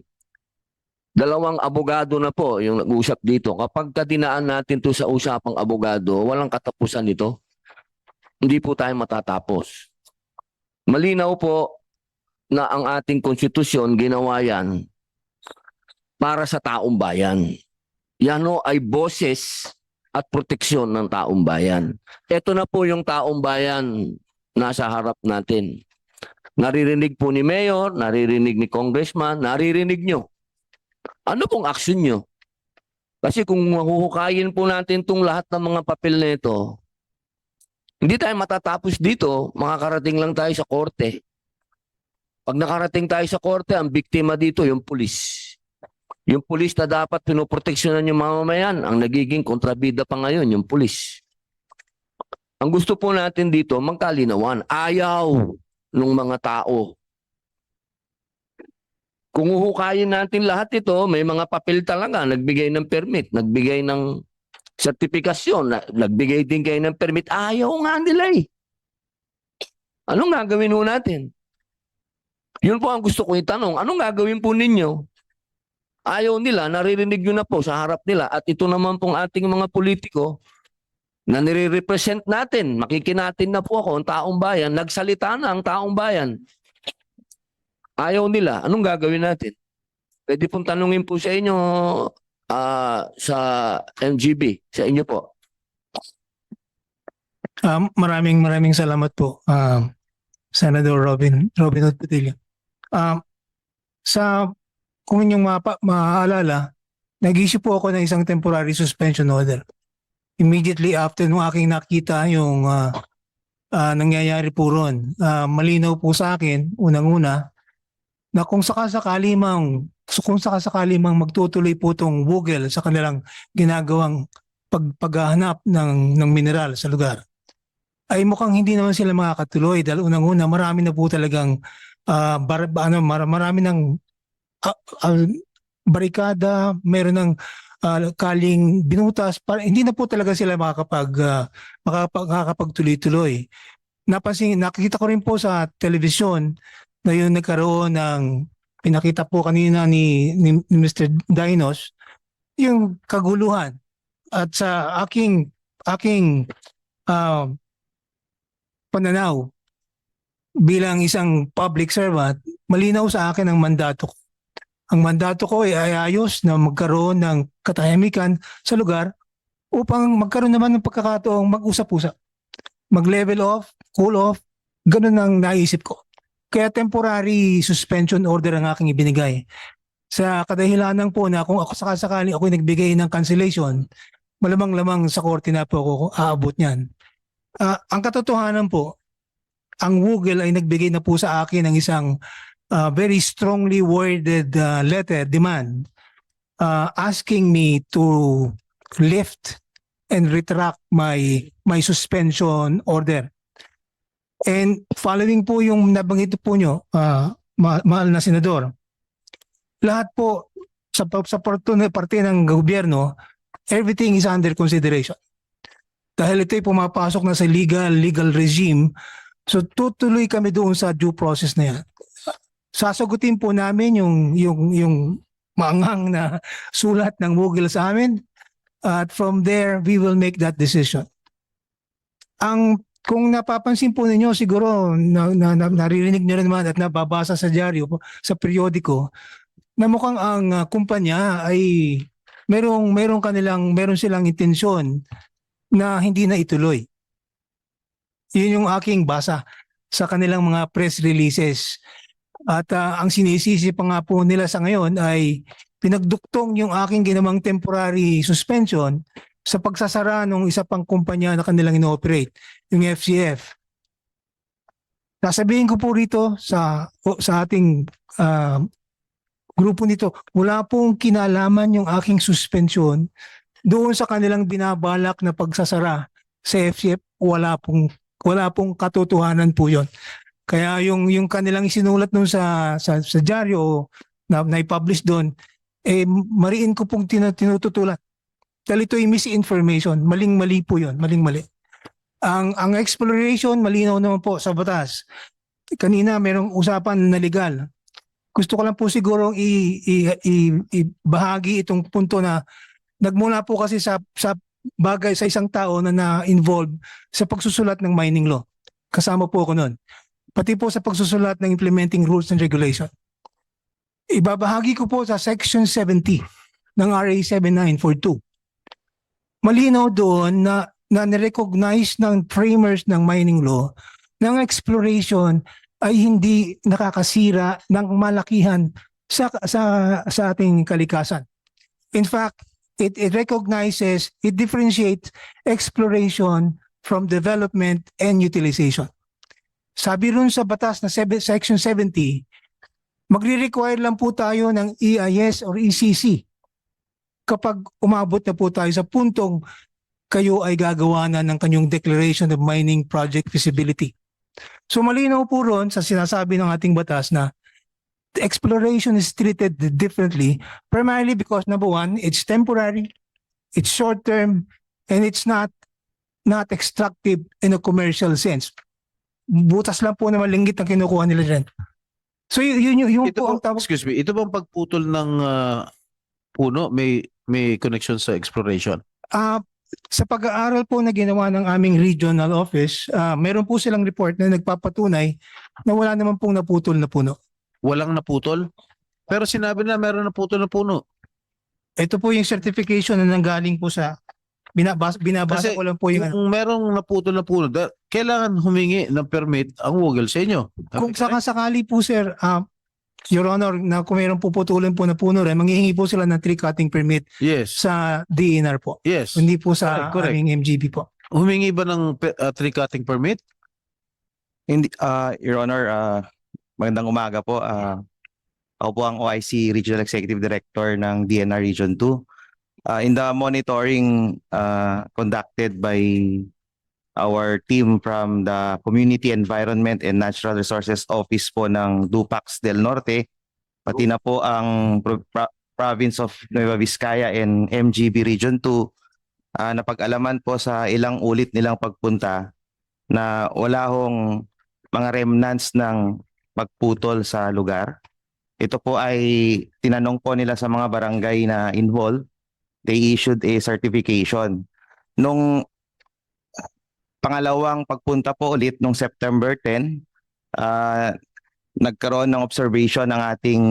Speaker 12: dalawang abogado na po yung nag-usap dito. Kapag dinaan natin to sa usapang abogado, walang katapusan nito. Hindi po tayo matatapos. Malinaw po na ang ating konstitusyon ginawa yan para sa taong bayan. Yan o ay boses at proteksyon ng taong bayan. Ito na po yung taong bayan nasa harap natin. Naririnig po ni Mayor, naririnig ni Congressman, naririnig nyo. Ano pong aksyon nyo? Kasi kung mahuhukayin po natin itong lahat ng mga papel na ito, hindi tayo matatapos dito, makakarating lang tayo sa korte. Pag nakarating tayo sa korte, ang biktima dito yung pulis. Yung pulis na dapat pinoproteksyonan yung mamamayan, ang nagiging kontrabida pa ngayon, yung pulis. Ang gusto po natin dito, magkalinawan. Ayaw ng mga tao Kung uhukayin natin lahat ito, may mga papel talaga, nagbigay ng permit, nagbigay ng sertifikasyon, nagbigay din kayo ng permit. Ayaw nga nila eh. Anong gagawin ho natin? Yun po ang gusto ko itanong. Anong gagawin po ninyo? Ayaw nila, naririnig nyo na po sa harap nila. At ito naman pong ating mga politiko na nire-represent natin. Makikinatin na po ako ang taong bayan. Nagsalita na ang taong bayan. Ayaw nila. Anong gagawin natin? Pwede pong tanungin po sa inyo sa MGB. Sa inyo po.
Speaker 8: Maraming salamat po, Senator Robin Hood Padilla. Kung inyong maaalala, nag-issue po ako ng isang temporary suspension order. Immediately after nung aking nakita yung nangyayari po ron, malinaw po sa akin, unang-una, na kung sakasakali mang magtutuloy po itong Google sa kanilang ginagawang paghahanap ng mineral sa lugar, ay mukhang hindi naman sila makakatuloy dahil unang-una marami na po talagang marami ng barikada, meron ng kaling binutas, hindi na po talaga sila makakapagtuloy-tuloy. Nakita ko rin po sa telebisyon na yung nagkaroon ng pinakita po kanina ni Mr. Dinos, yung kaguluhan. At sa aking pananaw bilang isang public servant, malinaw sa akin ang mandato ko. Ang mandato ko ay ayos na magkaroon ng katahimikan sa lugar upang magkaroon naman ng pagkakataong mag-usap-usap. Mag-level off, cool off, ganun ang naisip ko. Kaya temporary suspension order ang aking ibinigay. Sa kadahilanan po na kung ako sakasakali ako nagbigay ng cancellation, malamang-lamang sa korte na po ako aabot niyan. Ang katotohanan po, ang Google ay nagbigay na po sa akin ng isang very strongly worded letter demand asking me to lift and retract my suspension order. And following po yung nabanggit po nyo, mahal na senador, lahat po sa parte ng gobyerno, everything is under consideration. Dahil ito'y pumapasok na sa legal regime, so tutuloy kami doon sa due process na yan. Sasagutin po namin yung maanghang na sulat ng Google sa amin, at from there we will make that decision. Kung napapansin po ninyo, siguro naririnig nyo rin naman at nababasa sa dyaryo, sa periodiko, na mukhang ang kumpanya ay meron silang intensyon na hindi na ituloy. Yun yung aking basa sa kanilang mga press releases. At ang sinisisi pa nga po nila sa ngayon ay pinagduktong yung aking ginawang temporary suspension sa pagsasara ng isa pang kumpanya na kanilang ino-operate, yung FCF. Sasabihin ko po rito sa ating grupo nito, wala pong kinalaman yung aking suspension doon sa kanilang binabalak na pagsasara sa FCF. Wala pong katotohanan po yon. Kaya yung kanilang isinulat nun sa dyaryo na i-publish doon, mariin ko pong tinututulan. Dahil ito ay misinformation. Maling-mali po yun. Maling-mali. Ang exploration, malinaw naman po sa batas. Kanina merong usapan na legal. Gusto ko lang po siguro ibahagi itong punto na nagmula po kasi sa bagay sa isang tao na na-involve sa pagsusulat ng mining law. Kasama po ako noon. Pati po sa pagsusulat ng implementing rules and regulation. Ibabahagi ko po sa section 70 ng RA 7942. Malinaw doon na nirecognize ng framers ng mining law ng exploration ay hindi nakakasira ng malakihan sa ating kalikasan. In fact, it recognizes, it differentiates exploration from development and utilization. Sabi rin sa batas na section 70, magre-require lang po tayo ng EIS or ECC kapag umabot na po tayo sa puntong kayo ay gagawa na ng kanyang declaration of mining project feasibility. So malinaw po ron sa sinasabi ng ating batas na exploration is treated differently, primarily because number one, it's temporary, it's short term, and it's not extractive in a commercial sense. Butas lang po na malinggit ang kinukuha nila dyan. So yung
Speaker 1: Ito
Speaker 8: po ang
Speaker 1: bang,
Speaker 8: tawag.
Speaker 1: excuse me, ito bang pagputol ng puno may connection sa exploration?
Speaker 8: Sa pag-aaral po na ginawa ng aming regional office, meron po silang report na nagpapatunay na wala naman pong naputol na puno.
Speaker 1: Walang naputol? Pero sinabi na meron naputol na puno.
Speaker 8: Ito po yung certification na nanggaling po sa binabasa
Speaker 1: Kasi
Speaker 8: ko lang po yung
Speaker 1: Kung merong naputol na puno, kailangan humingi ng permit ang Google sa inyo.
Speaker 8: kung sakasakali po sir, Your Honor, na kung mayroong puputulin po na puno rin, manghihingi po sila ng tree cutting permit
Speaker 1: Yes.
Speaker 8: sa DNR po.
Speaker 1: Yes.
Speaker 8: Hindi po sa
Speaker 1: Correct.
Speaker 8: aming MGB po.
Speaker 1: Humingi ba ng tree cutting permit?
Speaker 13: Hindi, Your Honor, magandang umaga po. Ako po ang OIC Regional Executive Director ng DNR Region 2. In the monitoring conducted by our team from the Community Environment and Natural Resources Office po ng Dupax del Norte, pati na po ang Province of Nueva Vizcaya and MGB Region 2, napag-alaman po sa ilang ulit nilang pagpunta na wala hong mga remnants ng pagputol sa lugar. Ito po ay tinanong po nila sa mga barangay na involved. They issued a certification. Nung pangalawang pagpunta po ulit nung September 10, nagkaroon ng observation ng ating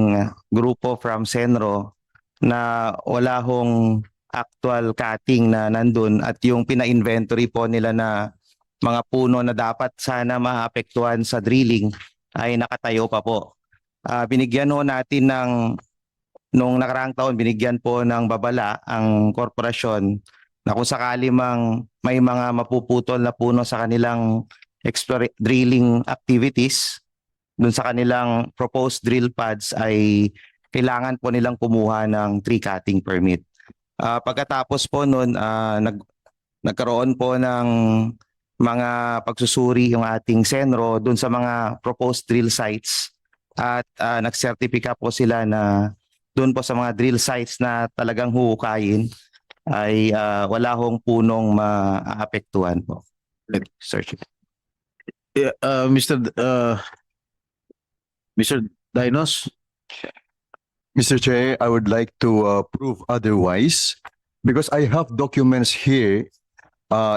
Speaker 13: grupo from Senro na wala hong actual cutting na nandun at yung pina-inventory po nila na mga puno na dapat sana maapektuhan sa drilling ay nakatayo pa po. Binigyan ho natin nung nakaraang taon, binigyan po ng babala ang korporasyon na kung sakali mang may mga mapuputol na puno sa kanilang drilling activities, dun sa kanilang proposed drill pads ay kailangan po nilang kumuha ng tree cutting permit. Pagkatapos po nun, nagkaroon po ng mga pagsusuri yung ating Senro dun sa mga proposed drill sites at nagsertipika po sila na doon po sa mga drill sites na talagang huhukayin ay wala hong punong maapektuhan po. Search.
Speaker 1: Mr. Dinos?
Speaker 10: Mr. Chair, I would like to prove otherwise because I have documents here.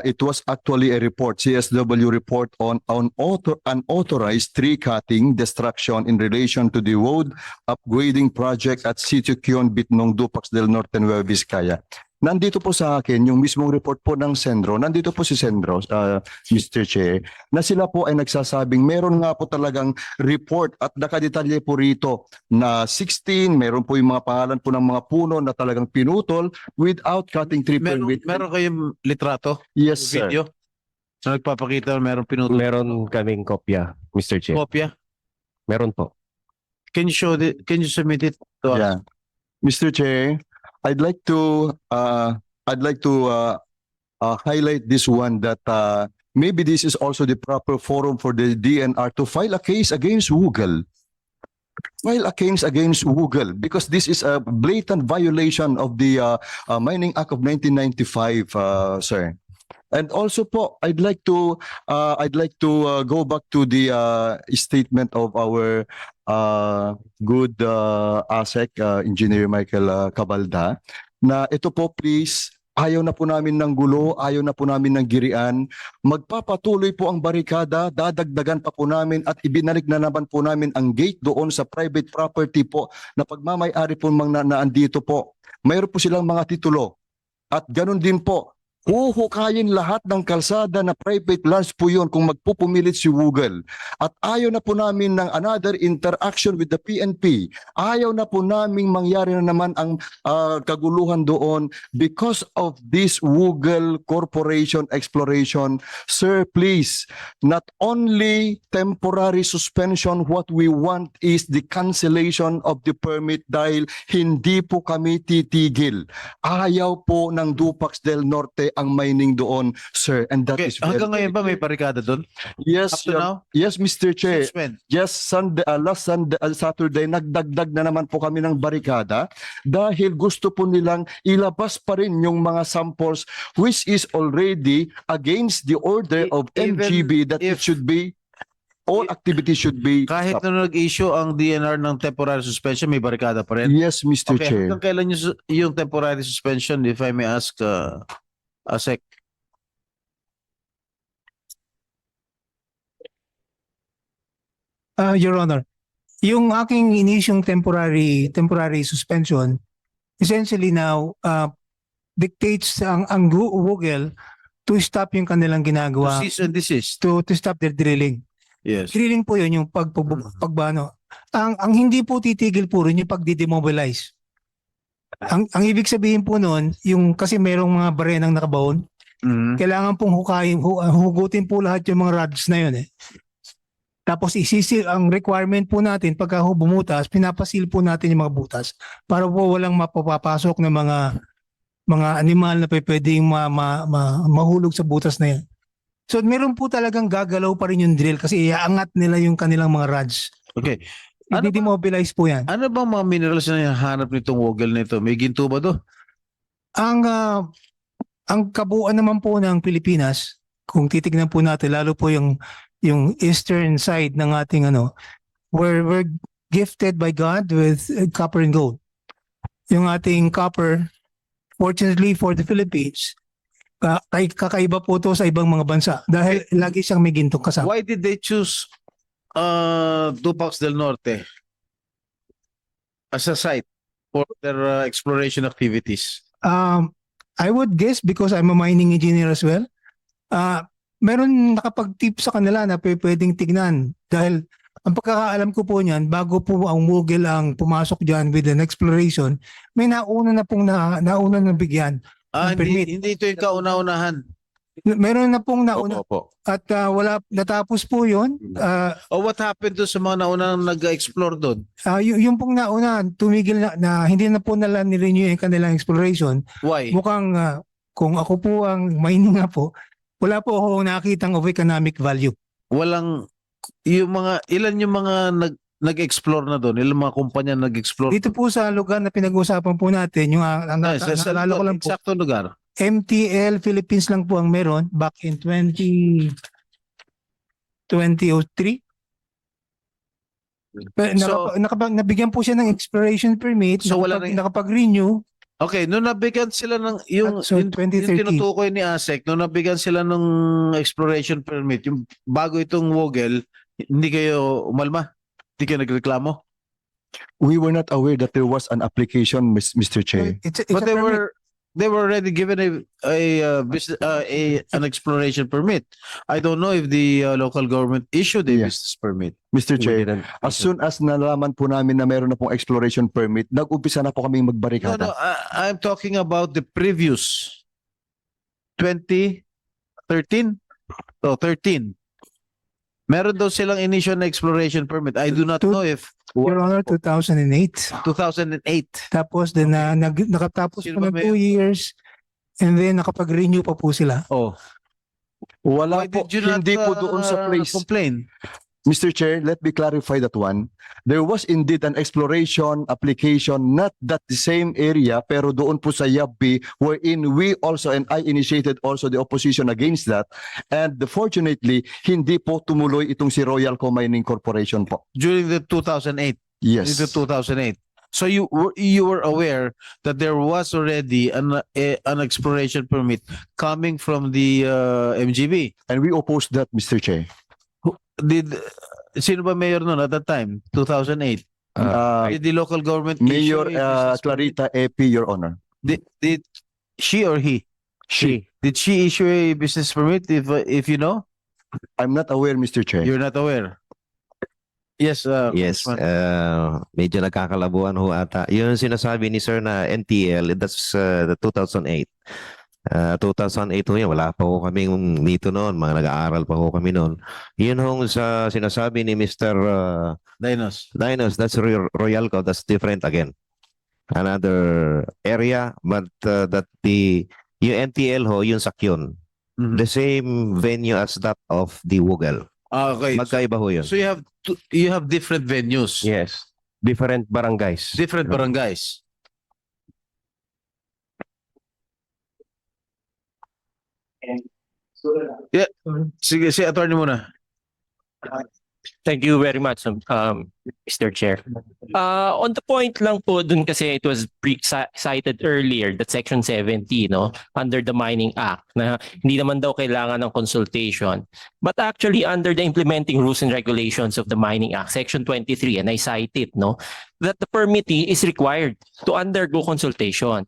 Speaker 10: It was actually a report, CSW report on unauthorized tree cutting destruction in relation to the road upgrading project at Sitio Kion, Bitnong, Dupax del Norte, Nueva Vizcaya. Nandito po sa akin yung mismong report po ng Senro. Nandito po si Senro, Mr. Chair, na sila po ay nagsasabing meron nga po talagang report at nakadetalye po rito na 16, meron po yung mga pangalan po ng mga puno na talagang pinutol without cutting tree permit.
Speaker 1: Meron kayong litrato?
Speaker 10: Yes, sir.
Speaker 1: Video? So nagpapakita na meron pinutol?
Speaker 6: Meron kaming kopya, Mr. Chair.
Speaker 1: Kopya?
Speaker 6: Meron po.
Speaker 1: Can you submit it to us?
Speaker 10: Yeah. Mr. Chair, I'd like to highlight this one that maybe this is also the proper forum for the DNR to file a case against Google. File a case against Google because this is a blatant violation of the Mining Act of 1995, sir. And also po, I'd like to go back to the statement of our good ASEC Engineer Michael Cabalda na ito po please, ayaw na po namin ng gulo, ayaw na po namin ng girian. Magpapatuloy po ang barikada, dadagdagan pa po namin at ibinalik na naman po namin ang gate doon sa private property po na pagmamay-ari po na andito po. Mayroon po silang mga titulo at ganun din po. Huhukayin lahat ng kalsada na private lands po yun kung magpupumilit si Google. At ayaw na po namin ng another interaction with the PNP. Ayaw na po namin mangyari na naman ang kaguluhan doon because of this Google Corporation exploration. Sir, please, not only temporary suspension, what we want is the cancellation of the permit dahil hindi po kami titigil. Ayaw po ng Dupax del Norte ang mining doon, sir. And that
Speaker 1: Okay,
Speaker 10: is very,
Speaker 1: hanggang ngayon ba may barikada doon?
Speaker 10: yes,
Speaker 1: Up to now?
Speaker 10: yes, Mr. Chair.
Speaker 1: Since when?
Speaker 10: Yes, Sunday, last Sunday, Saturday, nagdagdag na naman po kami ng barikada dahil gusto po nilang ilabas pa rin yung mga samples which is already against the order of
Speaker 1: Even
Speaker 10: MGB that it
Speaker 1: if-
Speaker 10: should be, all activities should be
Speaker 1: Kahit
Speaker 10: stopped.
Speaker 1: na nag-issue ang DNR ng temporary suspension, may barikada pa rin?
Speaker 10: Yes, Mr.
Speaker 1: Okay,
Speaker 10: Chair.
Speaker 1: hanggang kailan yung temporary suspension, if I may ask, ASEC?
Speaker 8: Your Honor, yung aking inisyong temporary suspension essentially now dictates ang Google to stop yung kanilang
Speaker 1: To
Speaker 8: ginagawa,
Speaker 1: cease and desist.
Speaker 8: to stop their drilling.
Speaker 1: Yes.
Speaker 8: Drilling po yun yung pagbano. Ang hindi po titigil po rin yung pagdi-demobilize. Ang ibig sabihin po noon, yung kasi merong mga barenang nakabaon,
Speaker 1: Mhm.
Speaker 8: kailangan pong hugutin po lahat yung mga rods na yun eh. Tapos ang requirement po natin pagka bumutas, pinapasil po natin yung mga butas para po walang mapapasok na mga animal na pwedeng mahulog sa butas na yan. So meron po talagang gagalaw pa rin yung drill kasi iaangat nila yung kanilang mga rods.
Speaker 1: Okay. Ano ba-
Speaker 8: I-demobilize po yan.
Speaker 1: Ano bang mga minerals na hinahanap nitong wogel nito? May ginto ba to?
Speaker 8: Ang kabuuan naman po ng Pilipinas, kung titignan po natin, lalo po yung eastern side ng ating we're gifted by God with copper and gold. Yung ating copper, fortunately for the Philippines, kakaiba po to sa ibang mga bansa dahil lagi siyang may gintong kasama.
Speaker 1: Why did they choose Tupac del Norte as a site for their exploration activities?
Speaker 8: I would guess because I'm a mining engineer as well. Meron nakapag-tip sa kanila na pwedeng tignan dahil ang pagkakaalam ko po niyan, bago po ang Google ang pumasok diyan with an exploration, may nauna na bigyan. ng permit.
Speaker 1: Hindi ito yung kauna-unahan.
Speaker 8: Meron na pong nauna
Speaker 1: Opo.
Speaker 8: at wala natapos po 'yon.
Speaker 1: What happened to sa mga naunang nag-explore doon?
Speaker 8: Yung pong nauna tumigil na hindi na po nila ni-renew yung kanilang exploration.
Speaker 1: Why?
Speaker 8: Mukhang kung ako po ang mining nga po, wala po akong nakitang of economic value.
Speaker 1: Walang ilan yung mga nag-explore na doon? Ilan mga kumpanya nag-explore?
Speaker 8: Dito po sa lugar na pinag-uusapan po natin, yung naalala ko lang po,
Speaker 1: Eksakto lugar.
Speaker 8: MTL Philippines lang po ang meron back in 2003.
Speaker 1: So-
Speaker 8: Nabigyan po siya ng exploration permit,
Speaker 1: So wala
Speaker 8: nakapag-renew.
Speaker 1: Okay, nung nabigyan sila ng
Speaker 8: So,
Speaker 1: yung
Speaker 8: 2013.
Speaker 1: tinutukoy ni ASEC, nung nabigyan sila ng exploration permit, yung bago itong Wogel, hindi kayo umalma? Hindi kayo nagreklamo?
Speaker 10: We were not aware that there was an application, Mr. Chair.
Speaker 8: It's
Speaker 1: But
Speaker 8: a permit.
Speaker 1: they were already given an exploration permit. I don't know if the local government issued a
Speaker 10: Yeah.
Speaker 1: business permit.
Speaker 10: Mr.
Speaker 6: We
Speaker 10: Chair,
Speaker 6: didn't-
Speaker 10: as soon as nalaman po namin na meron na pong exploration permit, nag-umpisa na po kaming
Speaker 1: No,
Speaker 10: magbarikada.
Speaker 1: I'm talking about the previous 2013. Oh, 13. Meron daw silang initial na exploration permit. I do not know if
Speaker 8: Your Honor, 2008.
Speaker 1: 2008.
Speaker 8: Tapos then nakatapos
Speaker 1: Sino
Speaker 8: po
Speaker 1: ba
Speaker 8: ng 2 years and then nakapag-renew pa po sila.
Speaker 1: Oh,
Speaker 10: Wala
Speaker 1: why
Speaker 10: po,
Speaker 1: did you not
Speaker 10: hindi po doon sa place.
Speaker 1: complain?
Speaker 10: Mr. Chair, let me clarify that one. There was indeed an exploration application, not that the same area, pero doon po sa Yabbi, wherein we also, and I initiated also the opposition against that. And fortunately, hindi po tumuloy itong si Royal Mining Corporation po.
Speaker 1: During the 2008.
Speaker 10: Yes.
Speaker 1: Into 2008. So you were aware that there was already an exploration permit coming from the MGB.
Speaker 10: And we opposed that, Mr. Chair.
Speaker 1: Sino ba mayor noon at that time? 2008. Did the local government
Speaker 10: Mayor
Speaker 1: issue a business permit?
Speaker 10: Clarita Epi, Your Honor.
Speaker 1: Did she or he? Did she issue a business permit if you know?
Speaker 10: I'm not aware, Mr. Chair.
Speaker 1: You're not aware. Yes,
Speaker 2: Yes,
Speaker 1: Congressman.
Speaker 2: medyo nagkakalabuan ho ata. Yun yung sinasabi ni sir na NTL, that's the 2008. 2008 ho yan, wala pa ho kami dito noon, mga nag-aaral pa ho kami noon. Yun ho sa sinasabi ni Mr.
Speaker 1: Dinos.
Speaker 2: that's Royalco, that's different again. Another area, but that the Yung NTL ho, yung Sakyon.
Speaker 1: Mhm.
Speaker 2: The same venue as that of the Wugel.
Speaker 1: Okay.
Speaker 2: Magkaiba ho yun.
Speaker 1: So you have different venues,
Speaker 6: Yes, different barangays.
Speaker 1: different barangays. Yeah, sige, si attorney muna.
Speaker 3: Thank you very much, Mr. Chair. On the point lang po dun kasi it was cited earlier that Section 70, no, under the Mining Act na hindi naman daw kailangan ng consultation. But actually under the implementing rules and regulations of the Mining Act, Section 23, and I cite it, no, that the permittee is required to undergo consultation.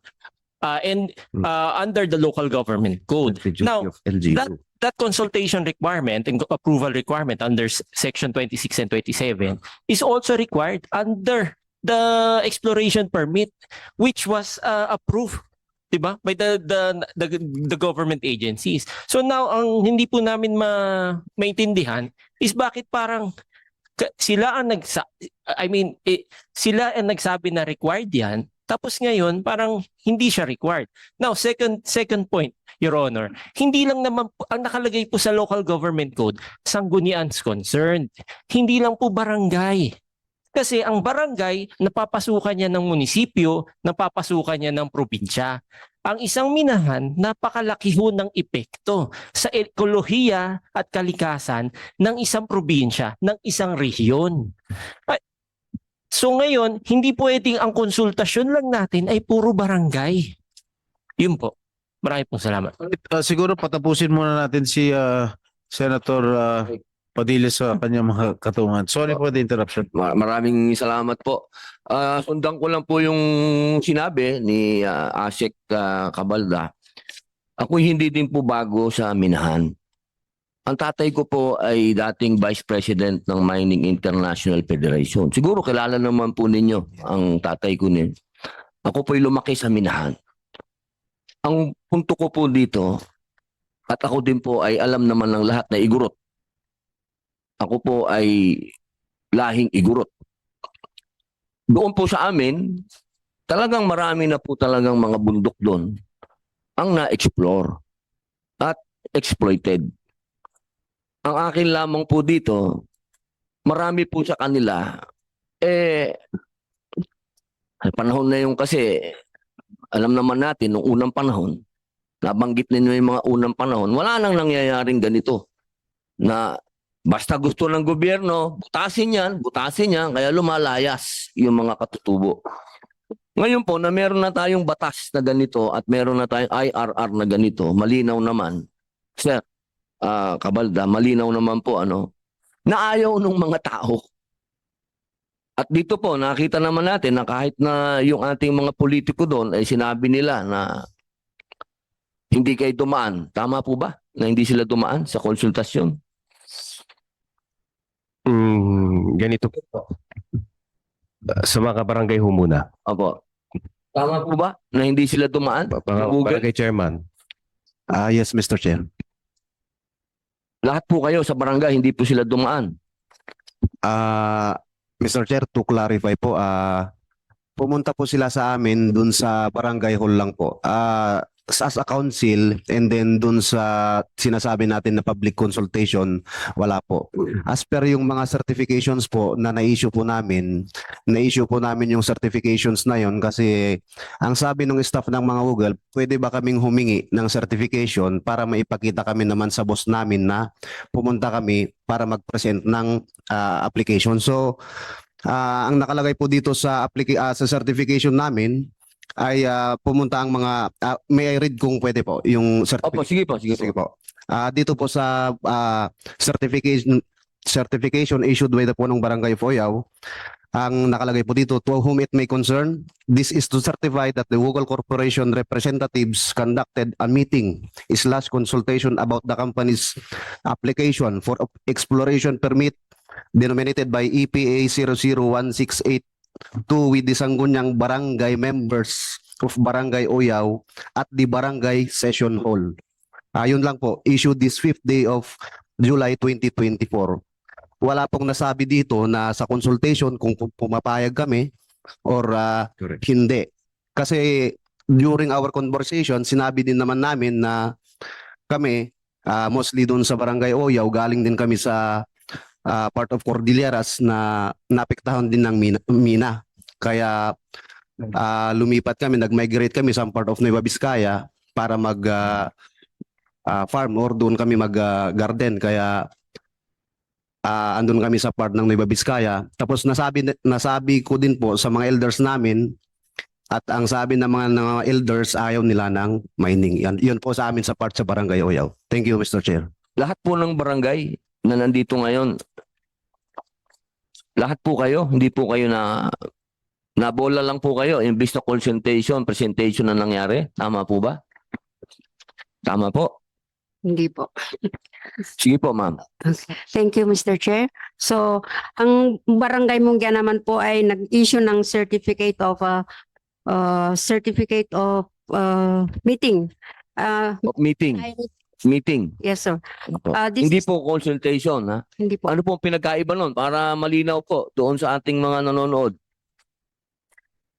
Speaker 3: And under the local government code.
Speaker 2: The duty
Speaker 3: Now,
Speaker 2: of LGU.
Speaker 3: that consultation requirement and approval requirement under Section 26 and 27 is also required under the exploration permit, which was approved, diba, by the government agencies. So now ang hindi po namin maintindihan is bakit parang sila ang sila ang nagsabi na required yan, tapos ngayon parang hindi siya required. Now second point, Your Honor, hindi lang naman po, ang nakalagay po sa local government code, sanggunian's concerned. Hindi lang po barangay. Kasi ang barangay, napapasukan niya ng munisipyo, napapasukan niya ng probinsya. Ang isang minahan, napakalaki ho ng epekto sa ekolohiya at kalikasan ng isang probinsya, ng isang rehiyon. So ngayon, hindi pwedeng ang konsultasyon lang natin ay puro barangay. Yun po. Maraming pong salamat.
Speaker 1: Siguro patapusin muna natin si Senator Padilla sa kanyang mga katungan. Sorry for the interruption.
Speaker 12: Maraming salamat po. Sundan ko lang po yung sinabi ni Asek Cabalda. Ako hindi din po bago sa minahan. Ang tatay ko po ay dating Vice President ng Mining International Federation. Siguro kilala naman po ninyo ang tatay ko niya. Ako po'y lumaki sa minahan. Ang punto ko po dito, at ako din po ay alam naman ng lahat na igurot. Ako po ay lahing igurot. Doon po sa amin, talagang marami na po talagang mga bundok doon ang na-explore at exploited. Ang akin lamang po dito, marami po sa kanila, panahon na yung kasi, alam naman natin, nung unang panahon, nabanggit ninyo yung mga unang panahon, wala nang nangyayaring ganito. Na basta gusto ng gobyerno, butasin yan, kaya lumalayas yung mga katutubo. Ngayon po, na meron na tayong batas na ganito at meron na tayong IRR na ganito, malinaw naman, Sir, Cabalda, malinaw naman po na ayaw ng mga tao. At dito po, nakita naman natin na kahit na yung ating mga politiko doon ay sinabi nila na hindi kayo dumaan. Tama po ba na hindi sila dumaan sa konsultasyon?
Speaker 6: Ganito po. Sa mga barangay ho muna.
Speaker 12: Opo. Tama po ba na hindi sila dumaan?
Speaker 6: Barangay Chairman.
Speaker 9: Yes, Mr. Chair.
Speaker 12: Lahat po kayo sa barangay, hindi po sila dumaan.
Speaker 9: Mr. Chair, to clarify po, pumunta po sila sa amin dun sa barangay hall lang po. As a council and then dun sa sinasabi natin na public consultation, wala po. As per yung mga certifications po na na-issue po namin yung certifications na yon kasi ang sabi ng staff ng mga Google, pwede ba kaming humingi ng certification para maipakita kami naman sa boss namin na pumunta kami para mag-present ng application. So, ang nakalagay po dito sa certification namin ay pumunta ang mga may I read kung pwede po yung
Speaker 12: Opo, sige po.
Speaker 9: dito po sa certification issued by the Punong Barangay of Oyaw, ang nakalagay po dito, to whom it may concern, this is to certify that the Google Corporation representatives conducted a meeting / consultation about the company's application for exploration permit denominated by EPA 00168 with the Sangguniang Barangay members of Barangay Oyaw at the Barangay Session Hall. Yun lang po, issued this 5th day of July 2024. Wala pong nasabi dito na sa consultation kung pumapayag kami or hindi. Kasi during our conversation, sinabi din naman namin na kami, mostly doon sa Barangay Oyaw, galing din kami sa part of Cordilleras na napektahan din ng mina. Kaya lumipat kami, nag-migrate kami sa part of Nueva Vizcaya para mag farm or doon kami mag-garden. Kaya andun kami sa part ng Nueva Vizcaya. Tapos nasabi ko din po sa mga elders namin, at ang sabi ng mga elders, ayaw nila ng mining. Yun po sa amin sa part sa Barangay Oyaw. Thank you, Mr. Chair.
Speaker 12: Lahat po ng barangay na nandito ngayon, lahat po kayo, hindi po kayo nabola lang po kayo, imbis na presentation na nangyari. Tama po ba? Tama po.
Speaker 7: Hindi po.
Speaker 12: Sige po, ma'am.
Speaker 7: Thank you, Mr. Chair. So, ang Barangay Mungya naman po ay nag-issue ng certificate of meeting.
Speaker 12: Meeting. Meeting.
Speaker 7: Yes, sir.
Speaker 12: Opo.
Speaker 7: This
Speaker 12: Hindi
Speaker 7: is-
Speaker 12: po consultation, ha?
Speaker 7: Hindi po.
Speaker 12: Ano po ang pinagkaiba nun? Para malinaw po doon sa ating mga nanonood.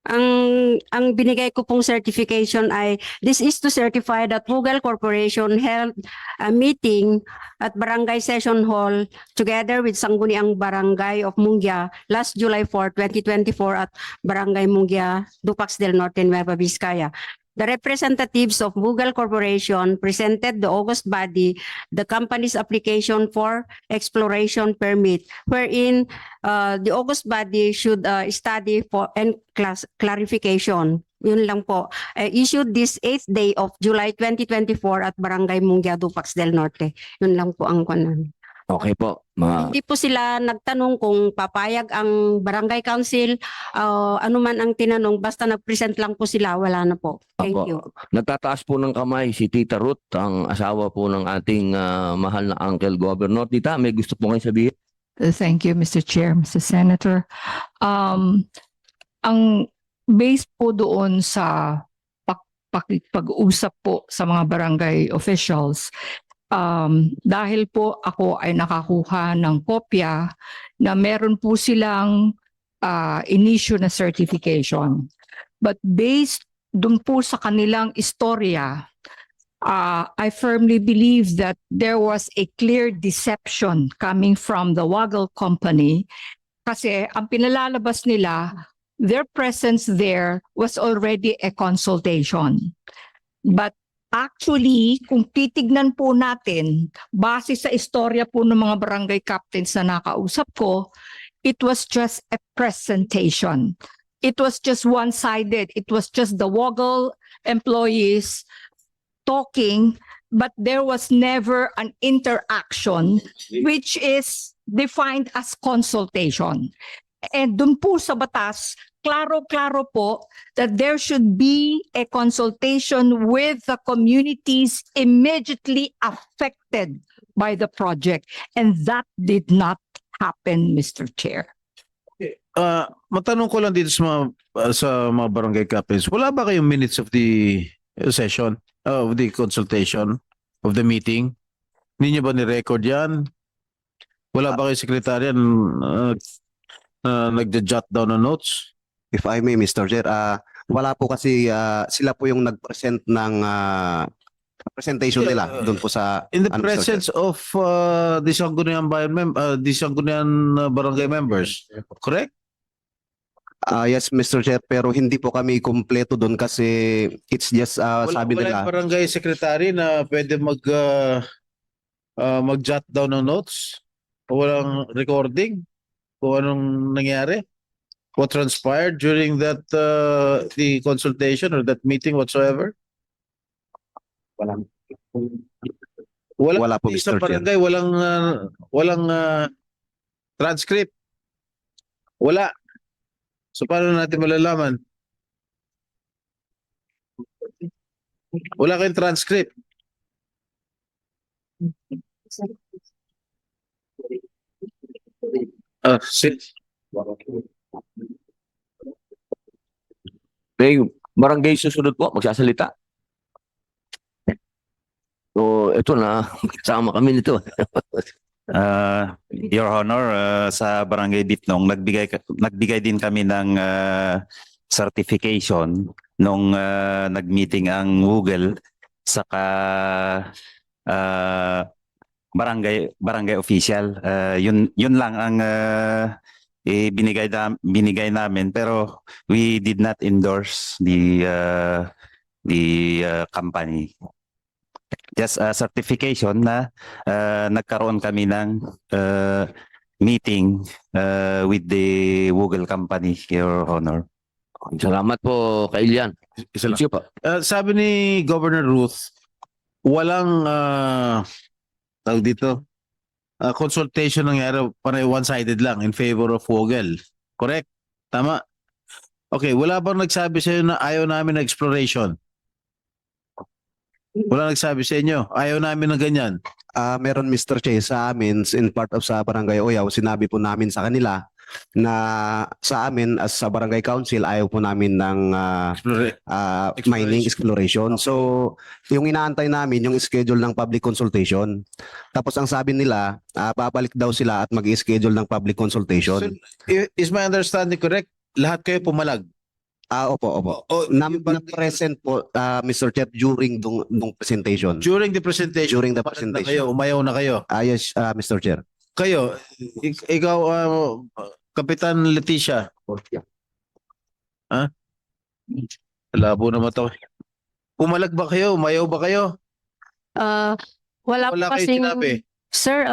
Speaker 7: Ang binigay ko pong certification ay this is to certify that Google Corporation held a meeting at Barangay Session Hall together with Sangguniang Barangay of Mungya last July 4, 2024 at Barangay Mungya, Dupax del Norte, Nueva Vizcaya. The representatives of Google Corporation presented the August body the company's application for exploration permit, wherein the August body should study for and clarification. Yun lang po. Issued this 8th day of July 2024 at Barangay Mungya, Dupax del Norte. Yun lang po ang kunan.
Speaker 12: Okay po.
Speaker 7: Hindi po sila nagtanong kung papayag ang barangay council, ano man ang tinanong, basta nag-present lang po sila, wala na po. Thank
Speaker 12: Apo.
Speaker 7: you.
Speaker 12: Nagtataas po ng kamay si Tita Ruth, ang asawa po ng ating mahal na Uncle Governor. Tita, may gusto po kayo sabihin?
Speaker 5: Thank you, Mr. Chair, Mr. Senator. Ang base po doon sa pag-usap po sa mga barangay officials, dahil po ako ay nakakuha ng kopya na meron po silang in-issue na certification. But based dun po sa kanilang istorya, I firmly believe that there was a clear deception coming from the Waggle Company kasi ang pinalalabas nila, their presence there was already a consultation. But actually, kung titignan po natin, base sa istorya po ng mga barangay captains na nakausap ko, it was just a presentation. It was just one-sided. It was just the Waggle employees talking, but there was never an interaction which is defined as consultation. And dun po sa batas, klaro-klaro po that there should be a consultation with the communities immediately affected by the project. And that did not happen, Mr. Chair.
Speaker 1: Matanong ko lang dito sa mga barangay captains, wala ba kayong minutes of the session, of the consultation, of the meeting? Hindi niyo ba ni-record yan? Wala ba kayong sekretarya nagja-jot down ng notes?
Speaker 9: If I may, Mr. Chair, wala po kasi sila po yung nag-present ng presentation nila doon po sa
Speaker 1: In the
Speaker 9: Mr. Chair.
Speaker 1: presence of the Sangguniang barangay members, correct?
Speaker 9: Yes, Mr. Chair, pero hindi po kami kumpleto doon kasi it's just sabi
Speaker 1: Wala
Speaker 9: nila.
Speaker 1: yung barangay secretary na pwede mag-jot down ng notes? O walang recording? Kung anong nangyari? What transpired during that the consultation or that meeting whatsoever?
Speaker 9: Wala po,
Speaker 1: Sa
Speaker 9: Mr. Chair.
Speaker 1: barangay, walang transcript. Wala. So paano natin malalaman? Wala kayong transcript.
Speaker 12: May barangay susunod po, magsasalita. So, ito na, kasama kami nito.
Speaker 14: Your Honor, sa Barangay Bitnong, nagbigay din kami ng
Speaker 13: certification nung nag-meeting ang Google saka barangay official. Yun lang ang binigay namin, pero we did not endorse the company. Just a certification na nagkaroon kami ng meeting with the Google company, Your Honor.
Speaker 12: Salamat po, Kailian.
Speaker 9: Isa lang.
Speaker 12: Sige po.
Speaker 1: Sabi ni Governor Ruth, walang tawag dito, consultation nangyari, panay one-sided lang in favor of Vogel. Correct? Tama? Okay, wala bang nagsabi sa inyo na ayaw namin ng exploration? Wala nagsabi sa inyo, ayaw namin ng ganyan.
Speaker 14: Meron Mr. Che sa amin in part of sa Barangay Oyaw, sinabi po namin sa kanila na sa amin as sa Barangay Council ayaw po namin ng mining exploration. So yung inaantay namin yung schedule ng public consultation. Tapos ang sabi nila babalik daw sila at mag-schedule ng public consultation.
Speaker 1: So, is my understanding correct? Lahat kayo pumalag?
Speaker 14: Opo. Na-present po Mr. Chair during dung presentation.
Speaker 1: During the presentation?
Speaker 14: During the
Speaker 1: pumalag na
Speaker 14: presentation.
Speaker 1: kayo, umayaw na kayo?
Speaker 14: Yes, Mr. Chair.
Speaker 1: Kayo, ikaw, Kapitan Leticia. Ha? Labo naman to. Pumalag ba kayo? Umayaw ba kayo?
Speaker 7: Wala po
Speaker 1: Wala kayo
Speaker 7: kasing,
Speaker 1: sinabi?
Speaker 7: sir,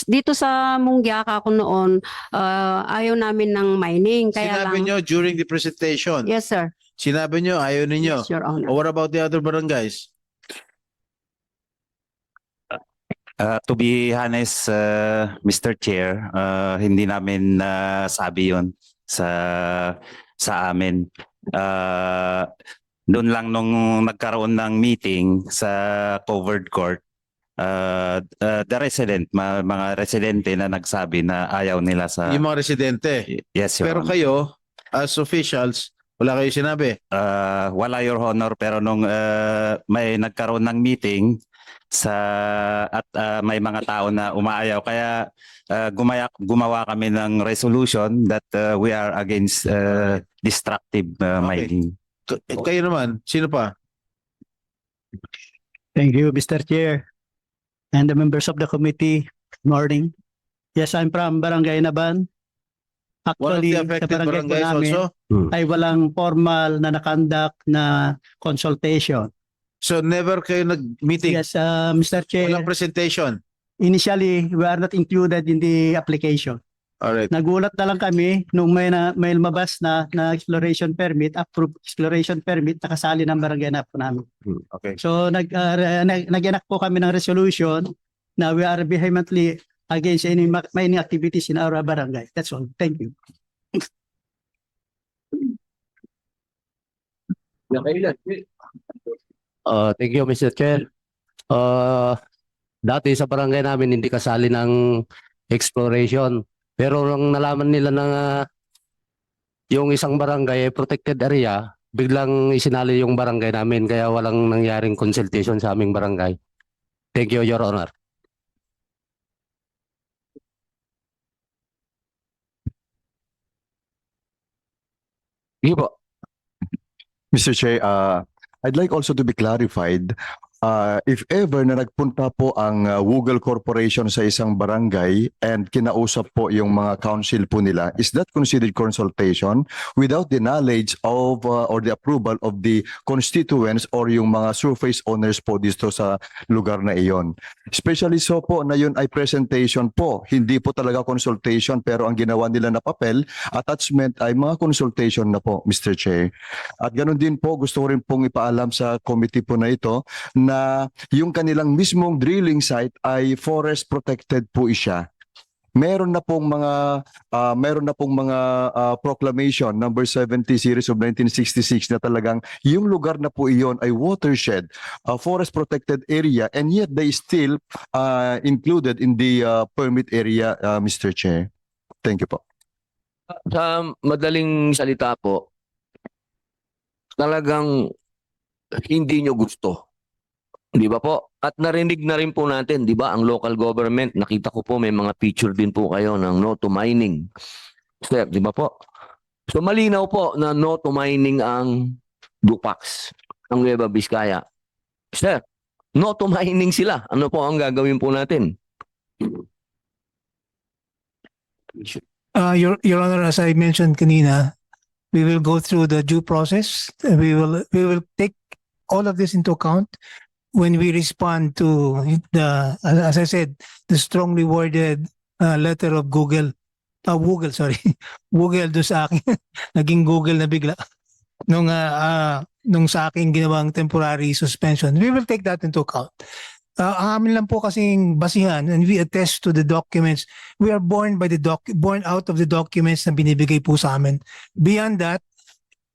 Speaker 7: dito sa Mungyaka ko noon, ayaw namin ng mining. Kaya
Speaker 1: Sinabi
Speaker 7: lang,
Speaker 1: nyo during the presentation?
Speaker 7: yes sir.
Speaker 1: Sinabi nyo ayaw ninyo?
Speaker 7: Yes, Your Honor.
Speaker 1: Or what about the other barangays?
Speaker 13: To be honest, Mr. Chair, hindi namin sabi yon sa amin. Doon lang nung nagkaroon ng meeting sa covered court, the resident, mga residente na nagsabi na ayaw nila sa...
Speaker 1: Yung mga residente.
Speaker 13: Yes, Your
Speaker 1: Pero
Speaker 13: Honor.
Speaker 1: kayo, as officials, wala kayo sinabi?
Speaker 13: Wala, Your Honor, pero nung may nagkaroon ng meeting at may mga tao na umaayaw, kaya gumawa kami ng resolution that we are against destructive mining.
Speaker 1: Kayo naman, sino pa?
Speaker 15: Thank you, Mr. Chair, and the members of the committee. Good morning. Yes, I'm from Barangay Naban.
Speaker 1: One of
Speaker 15: Actually,
Speaker 1: the
Speaker 15: sa
Speaker 1: affected
Speaker 15: barangay po
Speaker 1: barangays
Speaker 15: namin
Speaker 1: also?
Speaker 15: ay walang formal na nakandak na consultation.
Speaker 1: So never kayo nag-meeting?
Speaker 15: Yes, Mr. Chair,
Speaker 1: Walang presentation?
Speaker 15: initially, we are not included in the application.
Speaker 1: Alright.
Speaker 15: Nagulat na lang kami nung may lumabas na exploration permit, approved exploration permit, nakasali ng barangay na po namin.
Speaker 1: Okay.
Speaker 15: So nag-enact po kami ng resolution na we are vehemently against any mining activities in our barangay. That's all. Thank you.
Speaker 14: Thank you, Mr. Chair. Dati sa barangay namin hindi kasali ng exploration. Pero nung nalaman nila na yung isang barangay protected area, biglang isinali yung barangay namin kaya walang nangyaring consultation sa aming barangay. Thank you, Your Honor.
Speaker 12: Sige po.
Speaker 10: Mr. Chair, I'd like also to be clarified, if ever na nagpunta po ang Google Corporation sa isang barangay and kinausap po yung mga council po nila, is that considered consultation without the knowledge of or the approval of the constituents or yung mga surface owners po dito sa lugar na iyon? Especially so po na yun ay presentation po, hindi po talaga consultation, pero ang ginawa nila na papel, attachment ay mga consultation na po, Mr. Chair. At ganun din po, gusto ko rin pong ipaalam sa committee po na ito na yung kanilang mismong drilling site ay forest protected po siya. Meron na pong mga proclamation number 70 series of 1966 na talagang yung lugar na po iyon ay watershed, forest protected area, and yet they still included in the permit area, Mr. Chair. Thank you po.
Speaker 12: Sa madaling salita po, talagang hindi nyo gusto. Di ba po? At narinig na rin po natin, di ba, ang local government, nakita ko po may mga picture din po kayo ng no to mining. Sir, di ba po? So malinaw po na no to mining ang Dupax, ang Nueva Vizcaya. Sir, no to mining sila. Ano po ang gagawin po natin?
Speaker 8: Your Honor, as I mentioned kanina, we will go through the due process. We will take all of this into account when we respond to the, as I said, the strongly worded letter of Google. Google, sorry. Google do sa akin. Naging Google na bigla. Nung sa akin ginawang temporary suspension. We will take that into account. Ang amin lang po kasing basihan, and we attest to the documents. We are born out of the documents na binibigay po sa amin. Beyond that,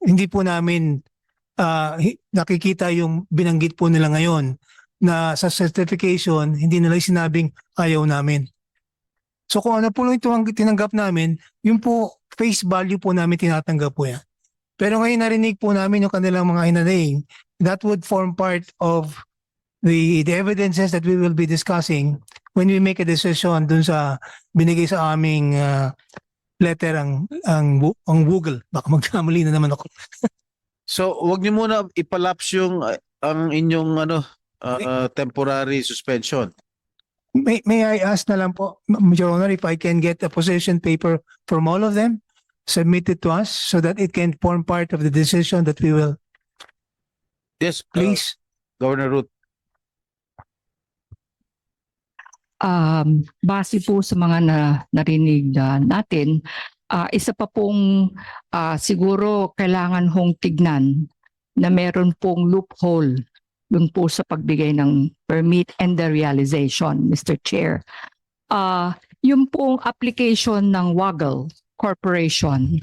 Speaker 8: hindi po namin nakikita yung binanggit po nila ngayon na sa certification, hindi nila sinabing ayaw namin. So kung ano po lang ito ang tinanggap namin, yung po face value po namin tinatanggap po yan. Pero ngayon narinig po namin yung kanilang mga hinanaing, that would form part of the evidences that we will be discussing when we make a decision dun sa binigay sa aming letter ang Google. Baka magkamali na naman ako.
Speaker 1: So, wag niyo muna ipalaps yung ang inyong temporary suspension.
Speaker 8: May I ask na lang po, Your Honor, if I can get a position paper from all of them, submit it to us so that it can form part of the decision that we will.
Speaker 1: Yes,
Speaker 8: Please.
Speaker 1: Governor Ruth.
Speaker 5: Base po sa mga narinig natin, isa pa pong siguro kailangan hong tignan na meron pong loophole dun po sa pagbigay ng permit and the realization, Mr. Chair. Yung pong application ng Waggle Corporation,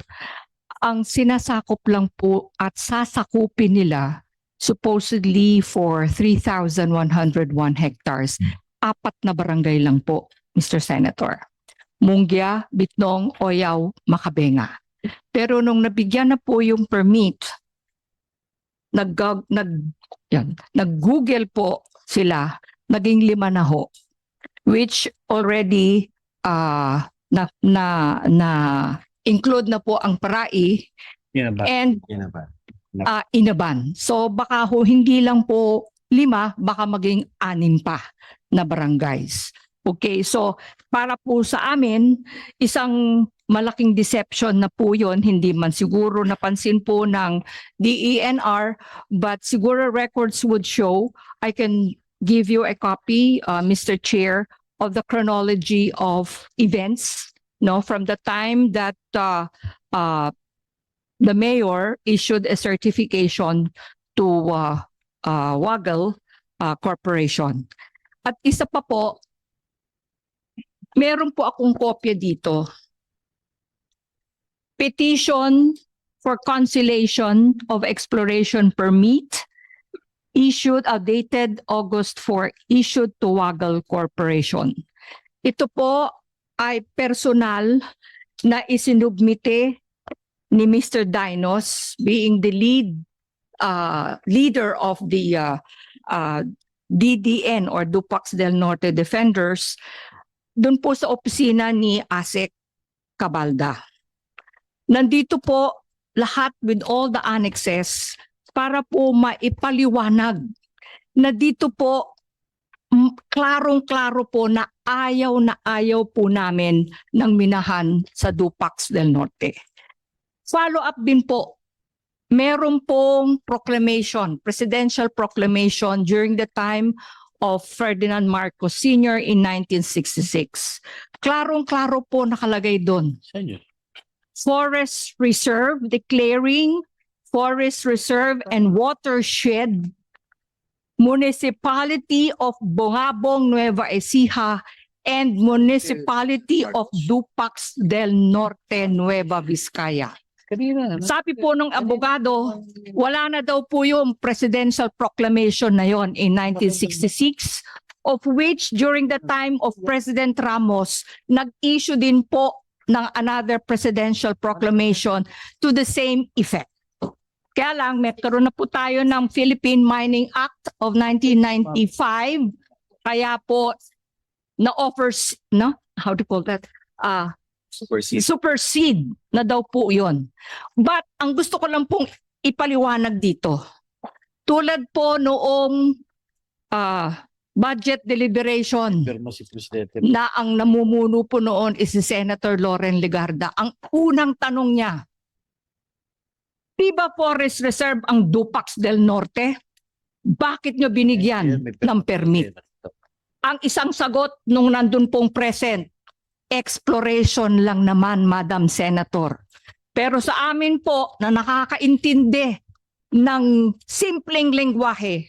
Speaker 5: ang sinasakop lang po at sasakupin nila supposedly for 3,101 hectares. 4 na barangay lang po, Mr. Senator. Munggia, Bitnong, Oyaw, Makabenga. Pero nung nabigyan na po yung permit, nag-Google po sila, naging 5 na ho, which already include na po ang Parai and Inaban. So baka ho hindi lang po 5, baka maging 6 pa na barangays. Okay, so para po sa amin, isang malaking deception na po yun, hindi man siguro napansin po ng DENR, but siguro records would show. I can give you a copy, Mr. Chair, of the chronology of events, from the time that the mayor issued a certification to Waggle Corporation. At isa pa po, meron po akong kopya dito. Petition for cancellation of exploration permit issued, dated August 4, issued to Waggle Corporation. Ito po ay personal na isinubmite ni Mr. Dinos, being the leader of the DDN or Dupax del Norte Defenders, doon po sa opisina ni ASEC Cabalda. Nandito po lahat with all the annexes para po maipaliwanag na dito po klarong-klaro po na ayaw po namin ng minahan sa Dupax del Norte. Follow up din po, meron pong proclamation, presidential proclamation during the time of Ferdinand Marcos Sr. in 1966. Klarong-klaro po nakalagay doon. Forest Reserve, declaring Forest Reserve and Watershed, Municipality of Bongabong, Nueva Ecija, and Municipality of Dupax del Norte, Nueva Vizcaya. Sabi po ng abogado, wala na daw po yung presidential proclamation na yon in 1966, of which during the time of President Ramos, nag-issue din po ng another presidential proclamation to the same effect. Kaya lang, karoon na po tayo ng Philippine Mining Act of 1995, kaya po na-offers, how to call that, supersede na daw po yon. But ang gusto ko lang pong ipaliwanag dito, tulad po noong budget deliberation na ang namumuno po noon is si Senator Loren Legarda. Ang unang tanong niya, di ba Forest Reserve ang Dupax del Norte? Bakit nyo binigyan ng permit? Ang isang sagot nung nandun pong present, exploration lang naman, Madam Senator. Pero sa amin po na nakakaintindi ng simpleng lengguwahe,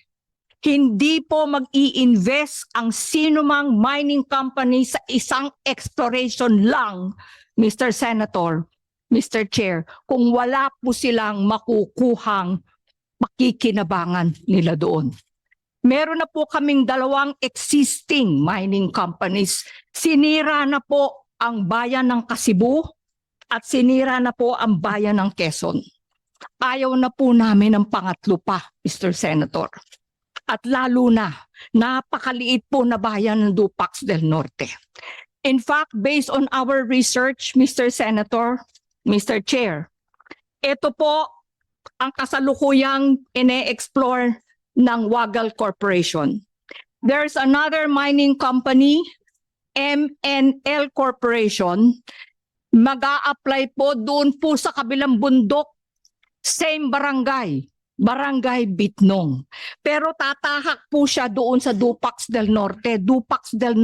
Speaker 5: hindi po mag-i-invest ang sinumang mining company sa isang exploration lang, Mr. Senator, Mr. Chair, kung wala po silang makukuhang makikinabangan nila doon. Meron na po kaming 2 existing mining companies. Sinira na po ang bayan ng Kasibu at sinira na po ang bayan ng Quezon. Ayaw na po namin ng pangatlo pa, Mr. Senator. At lalo na, napakaliit po na bayan ng Dupax del Norte. In fact, based on our research, Mr. Senator, Mr. Chair, ito po ang kasalukuyang ine-explore ng Wagal Corporation. There's another mining company, MNL Corporation, mag-a-apply po doon po sa kabilang bundok, same barangay, Barangay Bitnong. Pero tatahak po siya doon sa Dupax del Norte, Dupax del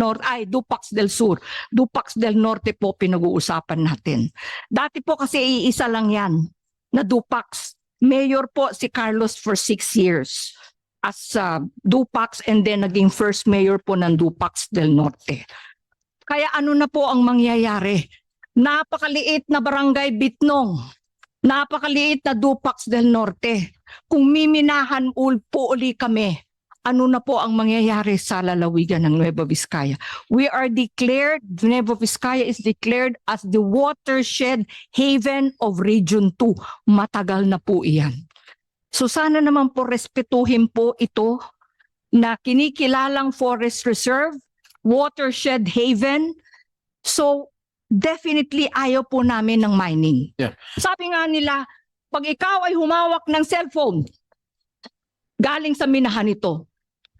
Speaker 5: Sur, Dupax del Norte po pinag-uusapan natin. Dati po kasi iisa lang yan na Dupax. Mayor po si Carlos for 6 years as Dupax and then naging first mayor po ng Dupax del Norte. Kaya ano na po ang mangyayari? Napakaliit na Barangay Bitnong, napakaliit na Dupax del Norte. Kung miminahan po uli kami, ano na po ang mangyayari sa lalawigan ng Nueva Vizcaya? Nueva Vizcaya is declared as the watershed haven of Region 2. Matagal na po iyan. So sana naman po respetuhin po ito na kinikilalang forest reserve, watershed haven. So definitely ayaw po namin ng mining.
Speaker 1: Yeah.
Speaker 5: Sabi nga nila, pag ikaw ay humawak ng cellphone, galing sa minahan ito,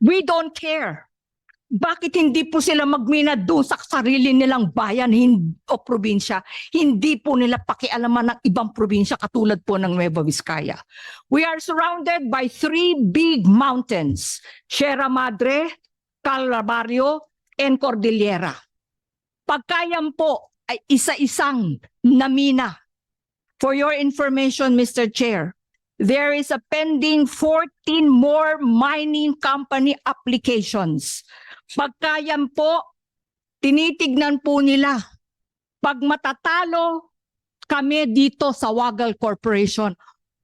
Speaker 5: we don't care. Bakit hindi po sila magmina doon sa sarili nilang bayan o probinsya? Hindi po nila pakialaman ng ibang probinsya katulad po ng Nueva Vizcaya. We are surrounded by 3 big mountains, Sierra Madre, Calvario, and Cordillera. Pagkayam po ay isa-isang namina. For your information, Mr. Chair, there is a pending 14 more mining company applications. Pagkayam po, tinitignan po nila. Pag matatalo kami dito sa Wagal Corporation,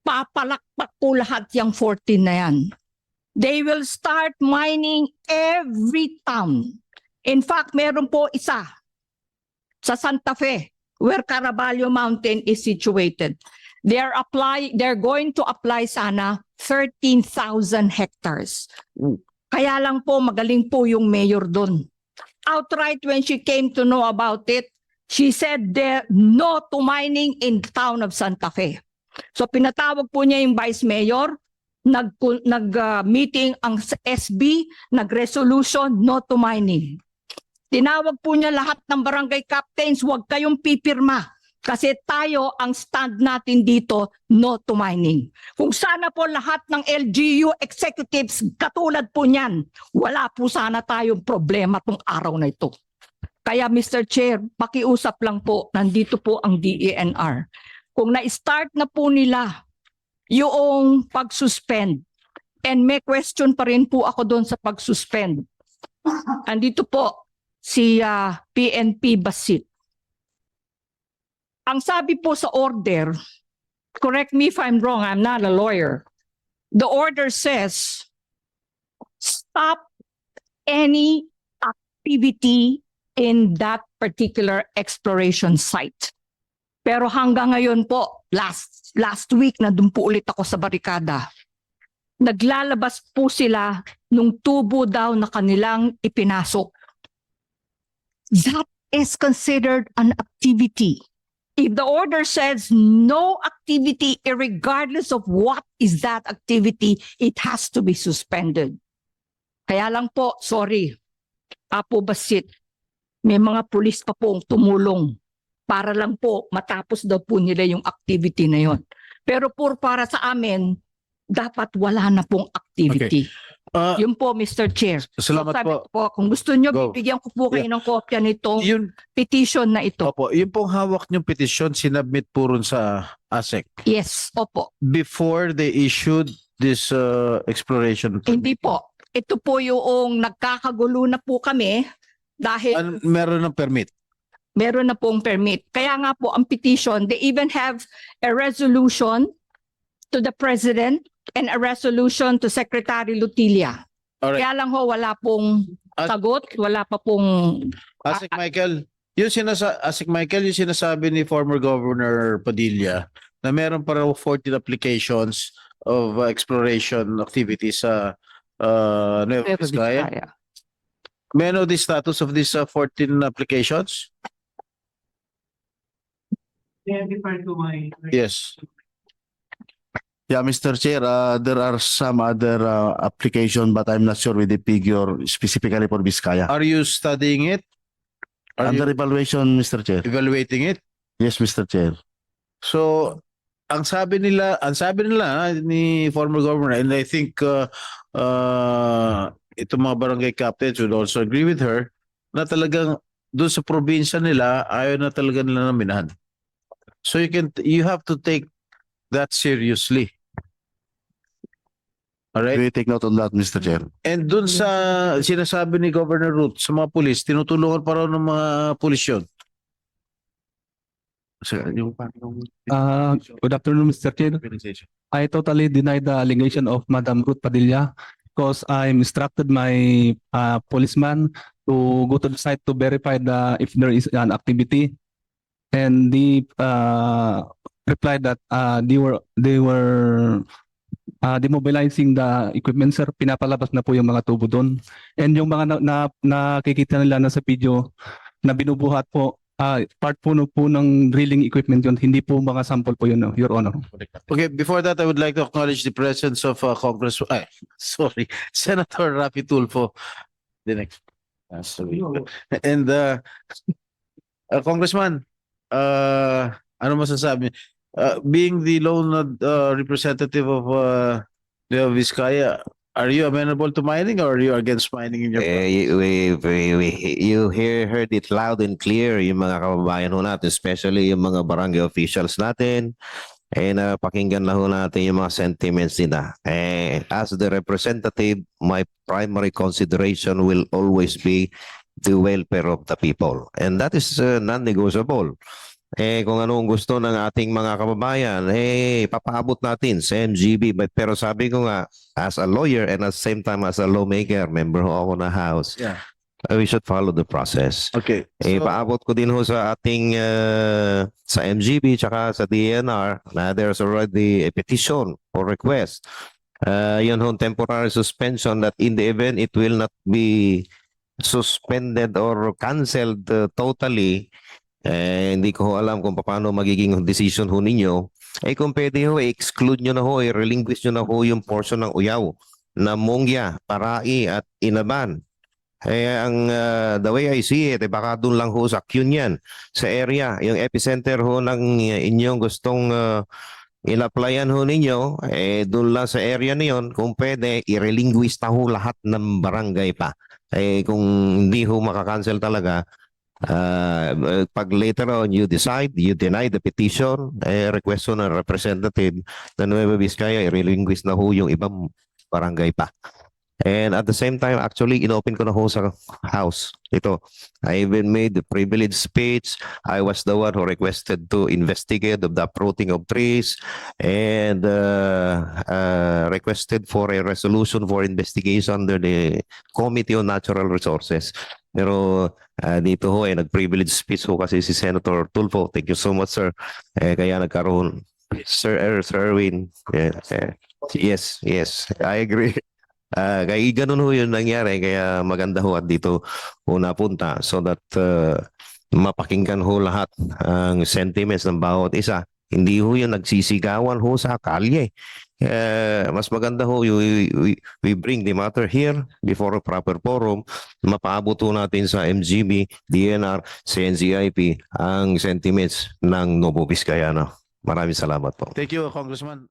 Speaker 5: papalakpak po lahat yung 14 na yan. They will start mining every town. In fact, meron po isa sa Santa Fe, where Caraballo Mountain is situated. They're going to apply sana 13,000 hectares. Kaya lang po magaling po yung mayor doon. Outright when she came to know about it, she said no to mining in the town of Santa Fe. So pinatawag po niya yung vice mayor, nag-meeting ang SB, nag-resolution no to mining. Tinawag po niya lahat ng barangay captains, huwag kayong pipirma. Kasi tayo, ang stand natin dito, no to mining. Kung sana po lahat ng LGU executives katulad po niyan, wala po sana tayong problema tong araw na ito. Kaya Mr. Chair, pakiusap lang po, nandito po ang DENR. Kung na-start na po nila yung pag-suspend, and may question pa rin po ako doon sa pag-suspend. Andito po, si PNP Basit. Ang sabi po sa order, correct me if I'm wrong, I'm not a lawyer. The order says, stop any activity in that particular exploration site. Pero hanggang ngayon po, last week na doon po ulit ako sa barikada, naglalabas po sila nung tubo daw na kanilang ipinasok. That is considered an activity. If the order says no activity, regardless of what is that activity, it has to be suspended. Kaya lang po, sorry, Apo Basit, may mga pulis pa pong tumulong para lang po matapos daw po nila yung activity na yon. Pero para sa amin, dapat wala na pong activity. Yun po, Mr. Chair.
Speaker 1: Salamat
Speaker 5: sabi
Speaker 1: po.
Speaker 5: ko po, kung gusto nyo,
Speaker 1: Go.
Speaker 5: bibigyan ko po kayo ng kopya nitong
Speaker 1: Yun,
Speaker 5: petition na ito.
Speaker 1: opo, yung pong hawak niyong petisyon, sinabmit po rin sa ASEC
Speaker 5: Yes, opo.
Speaker 1: before they issued this exploration.
Speaker 5: Hindi po. Ito po yung nagkakagulo na po kami dahil
Speaker 1: Meron ng permit.
Speaker 5: meron na pong permit. Kaya nga po ang petition, they even have a resolution to the President and a resolution to Secretary Lutilia.
Speaker 1: Alright.
Speaker 5: Kaya lang ho, wala pong sagot, wala pa pong...
Speaker 1: ASEC Michael, ASEC Michael, yung sinasabi ni former Governor Padilla na meron pa raw 14 applications of exploration activities sa Nueva Vizcaya. May I know the status of these 14 applications? Yes.
Speaker 9: Yeah, Mr. Chair, there are some other application, but I'm not sure with the figure specifically for Vizcaya.
Speaker 1: Are you studying it? Are
Speaker 9: Under
Speaker 1: you
Speaker 9: evaluation, Mr. Chair.
Speaker 1: evaluating it?
Speaker 9: Yes, Mr. Chair.
Speaker 1: So, ang sabi nila ni former governor, and I think itong mga barangay captains would also agree with her, na talagang doon sa probinsya nila, ayaw na talaga nila naminahan. So you have to take that seriously. Alright?
Speaker 9: We take note of that, Mr. Chair.
Speaker 1: And doon sa sinasabi ni Governor Ruth sa mga pulis, tinutulungan pa raw ng mga pulis yun.
Speaker 11: Good afternoon, Mr. Chair. I totally deny the allegation of Madam Ruth Padilla because I instructed my policeman to go to the site to verify if there is an activity, and they replied that they were demobilizing the equipment, sir. Pinapalabas na po yung mga tubo doon, and yung mga nakikita nila na sa video na binubuhat po, part po ng drilling equipment yun, hindi po mga sample po yun, Your Honor.
Speaker 1: Okay, before that, I would like to acknowledge the presence of Senator Raffy Tulfo. The next. Sorry. And Congressman, ano masasabi? Being the lone representative of Nueva Vizcaya, are you amenable to mining or are you against mining in your
Speaker 2: You heard it loud and clear, yung mga kababayan ho natin, especially yung mga barangay officials natin. Pakinggan na ho natin yung mga sentiments nila. As the representative, my primary consideration will always be the welfare of the people. And that is non-negotiable. Kung anong gusto ng ating mga kababayan, papaabot natin sa MGB. Pero sabi ko nga, as a lawyer and at the same time as a lawmaker, member ho ako na House,
Speaker 1: Yeah.
Speaker 2: we should follow the process.
Speaker 1: Okay.
Speaker 2: Paabot ko din ho sa ating sa MGB tsaka sa DNR na there's already a petition or request. Yun ho, temporary suspension that in the event it will not be suspended or canceled totally. Hindi ko ho alam kung paano magiging decision ho ninyo. Kung pwede ho, exclude nyo na ho, relinquish nyo na ho yung portion ng Uyaw na Mongya, Parai at Inaban. The way I see it, baka doon lang ho sa Cunyan, sa area, yung epicenter ho ng inyong gustong in-applyan ho ninyo, doon lang sa area na yun, kung pwede, i-relinquish na ho lahat ng barangay pa. Kung hindi ho makakancel talaga, pag later on you decide, you deny the petition, request ng representative na Nueva Vizcaya, i-relinquish na ho yung ibang barangay pa. And at the same time, actually, inopen ko na ho sa House. Ito, I even made the privileged speech. I was the one who requested to investigate the uprooting of trees and requested for a resolution for investigation under the Committee on Natural Resources. Pero dito ho, nag-privilege speech ho kasi si Senator Tulfo. Thank you so much, sir. Kaya nagkaroon. Sir Erwin. Yes, I agree. Kaya ganun ho yun nangyari, kaya maganda ho at dito ho napunta so that mapakinggan ho lahat ang sentiments ng bawat isa. Hindi ho yun nagsisigawan ho sa kalye. Mas maganda ho, we bring the matter here before a proper forum. Mapaabot ho natin sa MGB, DNR, CNCIP ang sentiments ng Nuevo Vizcayano. Maraming salamat po.
Speaker 1: Thank you, Congressman.